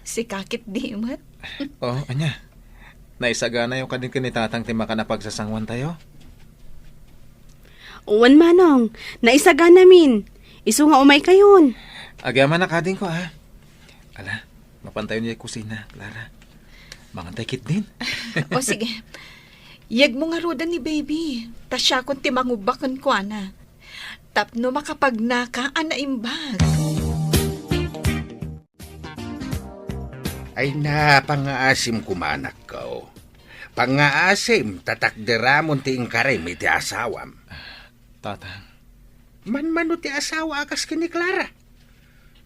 Si kakit di mat. Oh, anya. Naisagana yung kadin kanitatang timaka na pagsasangwan tayo? uwan Manong, naisaga namin. Isu nga umay kayon. Agyaman na kadin ko, ha? Ala, mapantayo niya yung kusina, Clara. Mangantay kit din. O sige, yag mo nga roda ni baby. Ta siya kung timangubakan ko, ana. Tapno makapagnaka, ana imbag. Ay na, pangaasim kumanak ko. Pangaasim, tatakderamon ti ingkarim iti asawam. Tatang, Man ti asawa akas kini Clara.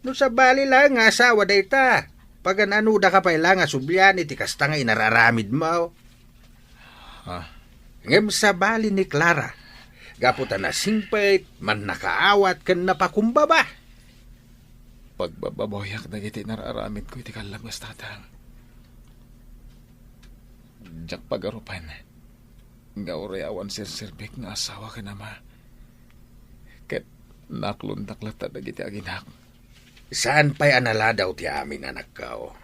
No sa bali lang nga asawa dayta. Pagan ano da ka pa ilang asubyan iti kasta nga inararamid mo. Ngem sa bali ni Clara. Gaputa na singpait, man nakaawat kan napakumbaba. pagbababoyak na iti nararamid ko iti kalabas, tatang. Diyak pagarupan. Gaurayawan sir-sirbik nga asawa ka na ma. Ket naklundak-lata na iti aginak. Saan pa'y anala daw ti amin anak kao?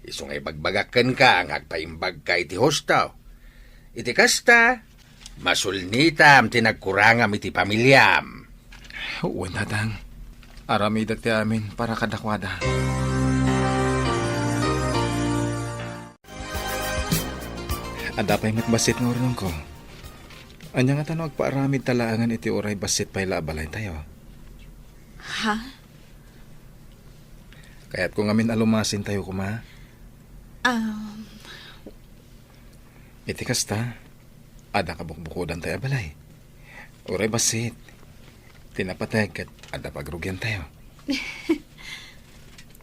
Isong ay bagbagakan ka ang agpaimbag ka iti hostaw. Iti kasta, masulnitam tinagkurangam iti pamilyam. Uwan, tatang. Aramidak ti amin para kadakwada. Ada pa'y matbasit ng urunong ko. Anya nga tanong agpaaramid talaangan iti oray basit pa'y laabalay tayo. Ha? Kaya't kung amin alumasin tayo kuma, iti kasta, ada kabukbukudan tayo abalay. Oray basit, tinapatag at ada pagrugyan tayo.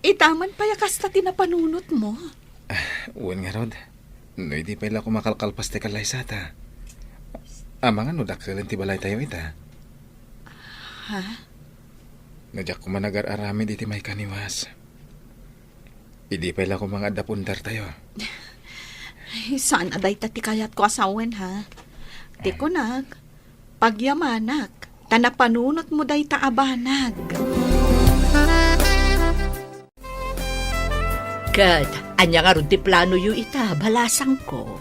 Itaman pa yakas ta tinapanunot mo. Uwan nga rod, no hindi pala kumakalkalpas ti kalay sata. Amangan no daksalan ti balay tayo ita. Ha? Nadyak ko managar-aramid iti may kaniwas. Hindi pala ko mga adapundar tayo. Ay, saan aday ta ti kayat ko asawen ha? Di ko nag, pagyamanak, tanapanunot mo day ta abanag. Kat, anya nga ron ti plano yu ita, balasang ko.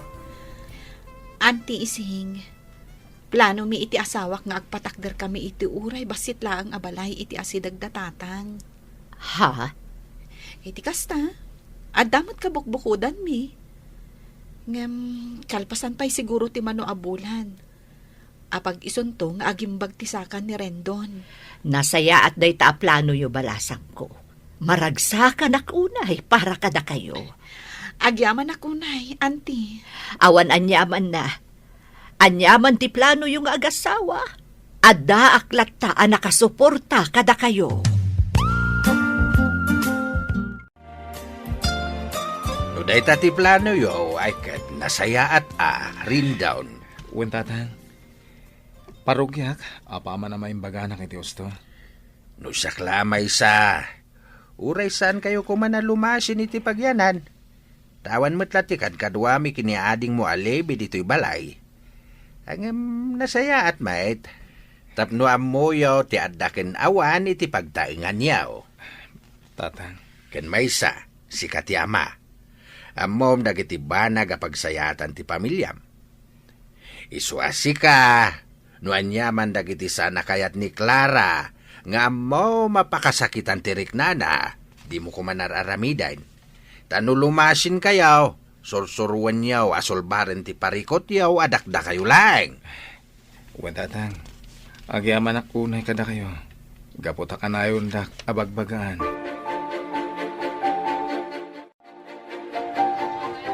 Anti ising, plano mi iti asawak nga agpatakder kami iti uray, basit laang abalay iti asidag datatang. Ha? Iti kasta, adamot ka bukbukudan mi. Ngem, kalpasan pa'y siguro ti mano abulan. Apag isunto nga agimbag ti sakan ni Rendon. Nasaya at day ta plano yu balasang ko. Maragsakan ak unay para kada kayo. Agyaman ako nay, anti. Awan anyaman na. Anyaman ti plano yung agasawa. Adda aklat ta nakasuporta kada kayo. No day ti plano yo ay kat nasaya at rin down. Uwan, tatang. Parugyak, apa man na maimbaganak iti usto. No saklamay sa. Uray saan kayo kumana lumasin iti pagyanan. Tawan mo't latikan kadwami kiniading mo alebi dito'y balay. Ang nasaya at mait. Tapno amoyo ti addaken awan iti pagtaingan yaw. Tatang. Ken maysa, si Katyama. Amom dagiti banag apagsayatan ti pamilyam. Isuasi ka, no anyaman dagiti sana kayat ni Clara, nga mo mapakasakitan ti riknana, di mo kumanararamidan. Tanulumasin kayaw, sursuruan yaw, asolbaren ti parikot yaw, adakda kayo lang. Uwan, tatang. Agyaman akunay kada kayo. Gaputa ka na yun dak abagbagaan.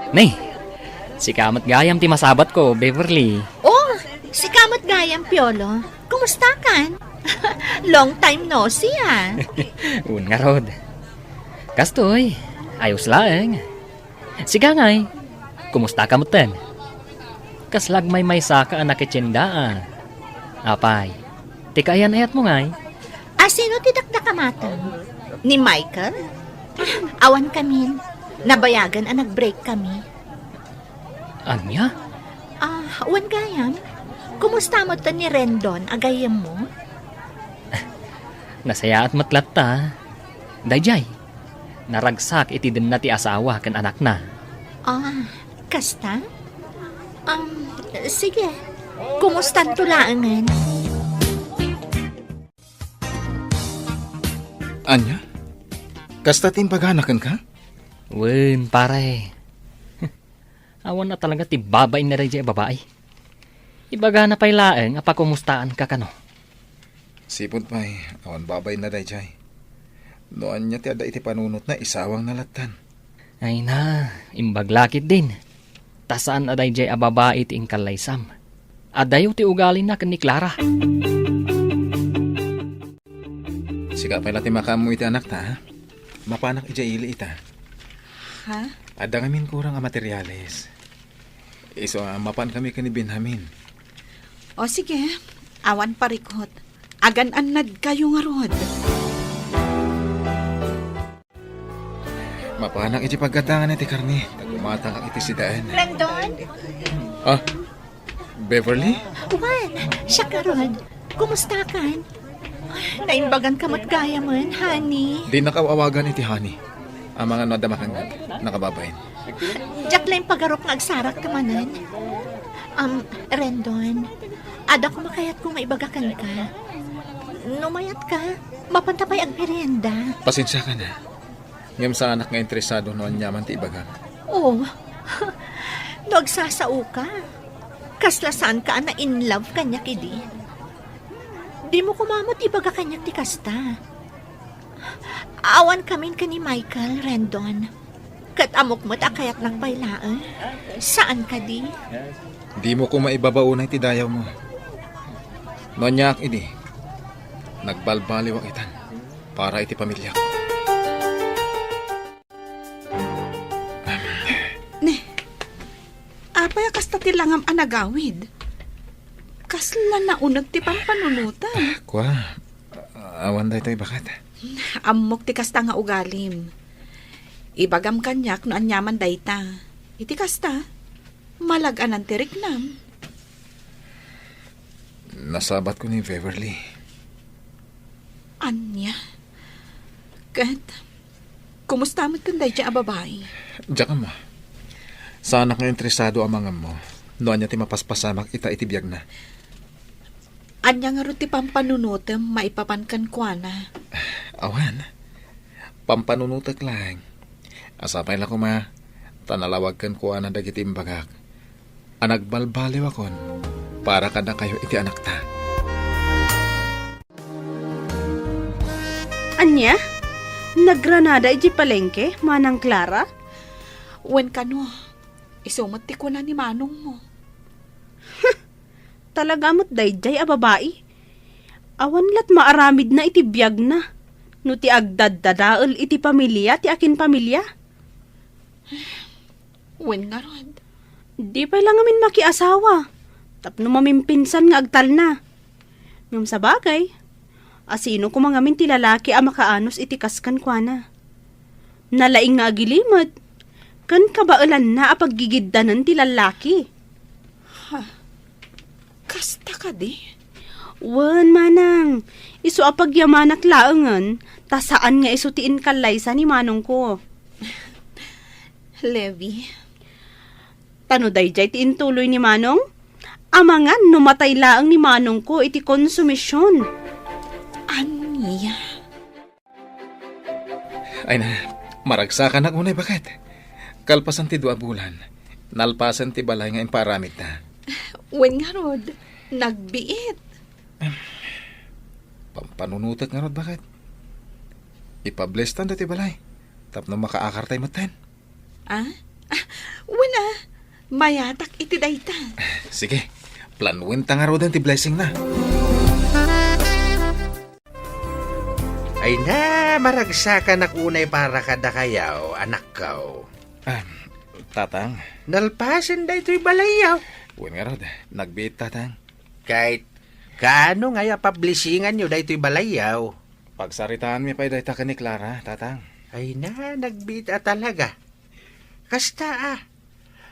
Nay, si kamat gayam ti masabat ko, Beverly. Oh, si Kamot Gayam, Piolo. Kumusta kan? Long time no see, ah. Un nga rod. Kastoy, ayos laeng. Siga ngay, kumusta ka mutan? Kaslag may saka anak itsyendaan. Apay, tikayan ayat mo ngay. Sino tidakda kamatang? Ni Michael? Awan kami. Nabayagan nag-break kami. Anya? Awan Gayam. kumusta mo to ni Rendon, agayam mo? Nasaya at matlat ta. Dayjay, naragsak iti din na ti asawa kan anak na. Ah, kasta? Sige. Kumusta ang tulaangan? Anya? Kasta timbaganakan ka? Wen, pare. Awan na talaga ti babay na rin babae. Ibaga na pa'y laeng apa kumustaan ka kano. Sipon pa'y, awan babay na day jay. Noan niya ti ada iti panunot na isawang nalatan. Ay na, imbaglakit din. Tasaan aday jay ababae ti ingkalaysam. Adayo ti ugali na kan ni Clara. Siga pa'y lati makamu iti anak ta, ha? Mapanak ijaili ita. Ha? Ada ngamin kurang ang materyales. Iso mapan kami kani Benjamin. O sige, awan parikot. Agan-anad kayo nga rod. Mapanak iti pagkatangan iti karni. Tagumatang ang iti sidaan. Rendon? Ah, Beverly? Juan, siya ka rod. Kumusta kan? Naimbagan ka matgaya man, honey. Di nakawawagan iti Honey. Ang mga nadamakan nga, nakababayin. Diyak lang pagarok nga agsarak ka manan. Rendon, ada ko makayat kung maibagakan ka. Numayat ka, mapantapay ang merienda. Pasensya ka na. Ngayong sa anak nga interesado noon nyaman ti ibagang. Oh, nagsasao ka. Kaslasan ka na in love kanya kidi. Di mo kumamot ibaga kanya ti kasta. Awan kamin ka ni Michael, Rendon. Kat amok mo't akayat lang bailaan. Saan ka di? Di mo ko maibabaunay ti dayaw mo. Noon niya ak idi. Nagbalbaliw ang itan para iti pamilya ko. Apay kasta ti langam anagawid. Kasla na unag ti pampanunutan. Kwa, awan day tayo bakat. Amok ti kasta nga ugalim. Ibagam kanyak no anyaman dayta. Iti kasta, malaganan ti riknam. Nasabat ko ni Beverly. Anya? Kat, kumusta mo't kanday dya babae? Diyan ka mo. Sa anak nga interesado ang mga mo. Noon niya ti mapaspasamak ita itibiyag na. Anya nga ro ti pampanunutem maipapankan kwa na. Awan. Pampanunutak lang. Asapay lang ko ma. Tanalawag kan kuha na dagiti imbagak. Anagbalbaliw akon. Para ka na kayo iti anak ta. Anya? Nagranada iji palengke, manang Clara? Wen kano, isumot ti ko na ni manong mo. Talaga mo't dayjay a babae. Awan lat maaramid na iti biyag na. No ti agdaddadaal iti pamilya, ti akin pamilya. Wen nga rod. Di pa lang amin makiasawa. Tapno mamimpinsan nga agtal na. Ngam sa bagay, asino ko mga min ti lalaki a makaanos iti kaskan kwa na. Nalaing nga agilimad. Kan kabailan na apaggigiddanan ti lalaki. Kasta ka di? Wan manang, iso apagyamanak laengan, ta saan nga iso tiin kalaysa ni manong ko. Levi. Tano dayjay tiin tuloy ni manong? Amangan numatay laeng ni manong ko iti konsumisyon. Anya? Ay na, maragsakan na unay bakat. Kalpasan ti 2 bulan. Nalpasan ti balay nga imparamit na. Wen nga rod, nagbiit. Pampanunutak nga rod bakat. Ipablestan dati balay. Tapno makaakartay matan. Wala. Mayatak iti dayta. Sige, planuin ta nga rodan ti blessing na. Ay na, maragsakan na kunay para kada kayaw, anak kaw. Tatang, Nalpasan da ito'y balayaw. uwin nga rod. Nagbiit tatang. Kahit kaano nga pablisingan nyo da ito'y balayaw. Pagsaritaan mi pa'y dayta ka ni Clara, tatang. Ay na, nagbita talaga. Kasta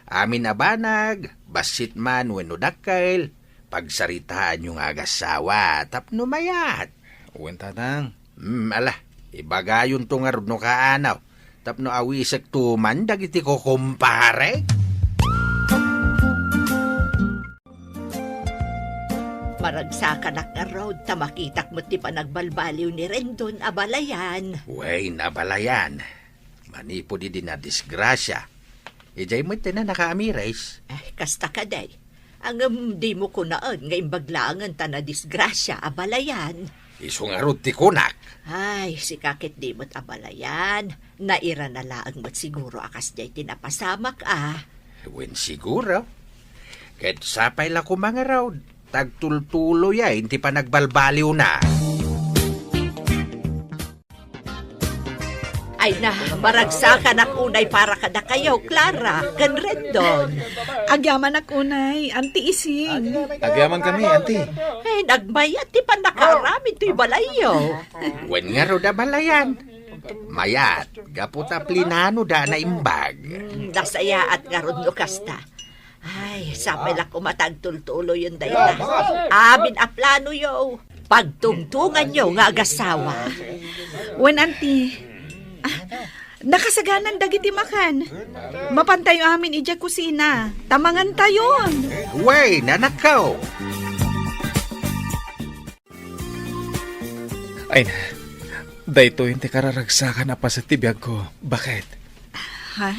Amin na banag, basit man wenno dakkel, pagsaritaan yung agasawa, tapno mayat. Uwan tatang. Ala, ibagayon to nga rin no kaanaw. Tapno awisak tuman, dagiti ko kumpare. Maragsakan ak nga road, tamakitak mo ti panagbalbaliw ni Rendon abalayan. Way nabalayan. Manipo di na disgrasya. Ijay mo na nakaamirais. Kasta ka day. Ang di mo kunaan nga imbaglangan ta na disgrasya abalayan. Iso nga rin ti kunak. Ay, si kakit di mo't abalayan. Naira na laang mo't siguro akas day tinapasamak Wen siguro. Kahit sapay la ko mga raw. Tagtultulo ya, hindi pa nagbalbaliw na. Ay na, maragsakan ak unay para kada kayo, Clara, kan Rendon. Agyaman ak unay, anti ising. Agyaman kami, auntie. Ay, nagmayat ti pa nakaramid to'y balayo. Wen nga ro da balayan. Mayat, gaputa plinano da na imbag. Nasaya at garod no kasta. Ay, sapay lang kumatagtultulo yun dayo na. Amin a plano yo. Pagtungtungan yo nga agasawa. Wen anti, nakasaganan dagiti makan. Mapantayo amin ija kusina. Tamangan tayon. Way, nanakaw. Ay na, dayto yung ti kararagsakan na pa sa tibiyag ko. Bakit? Ha?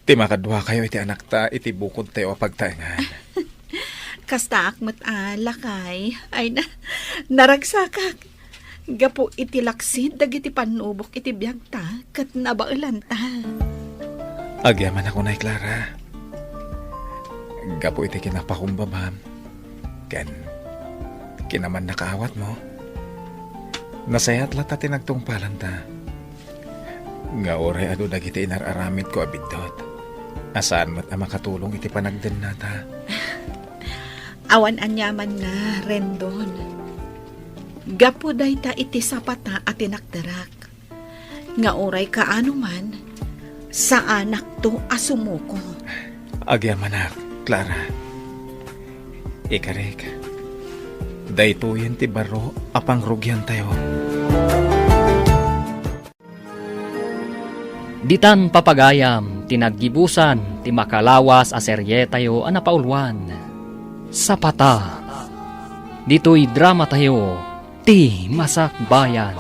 Ti makadwa kayo iti anak ta, iti bukod tayo pagtaingan. Kasta akmat lakay. Ay na, naragsakak. Gapo iti laksid, dagiti panubok iti biyag ta, kat nabaulan ta. Agyaman ako na, Clara. Gapo iti kinapakumbabam. Ken, kinaman nakaawat mo. Nasayat lata tinagtungpalan ta. Nga oray ado dagiti inararamid ko abidot. Asaan mo't makatulong iti panagden nata. Awan anyaman na, Rendon. Gapo day ta iti sapata at tinakdarak. Nga oray kaano man, sa anak to asumuko. Agyaman na, Clara. Ikarik. Dayto yan ti baro apang rugyan tayo. Ditan papagayam, tinaggibusan, ti makalawas a serye tayo anapaulwan. Sapata. Dito'y drama tayo, ti Masak Bayan.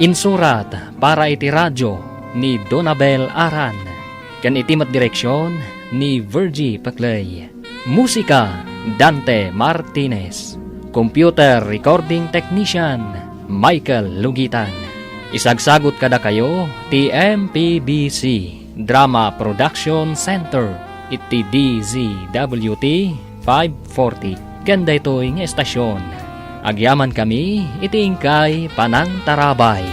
Insurat para iti radyo ni Donabel Aran. Kan itimat direksyon ni Virgie Paclay. Musika, Dante Martinez. Computer Recording Technician, Michael Lugitan. Isagsagot kada kayo, TMPBC Drama Production Center, iti DZWT 540. Ganda ito'y nga estasyon. Agyaman kami, iti ingkay Panang Tarabay.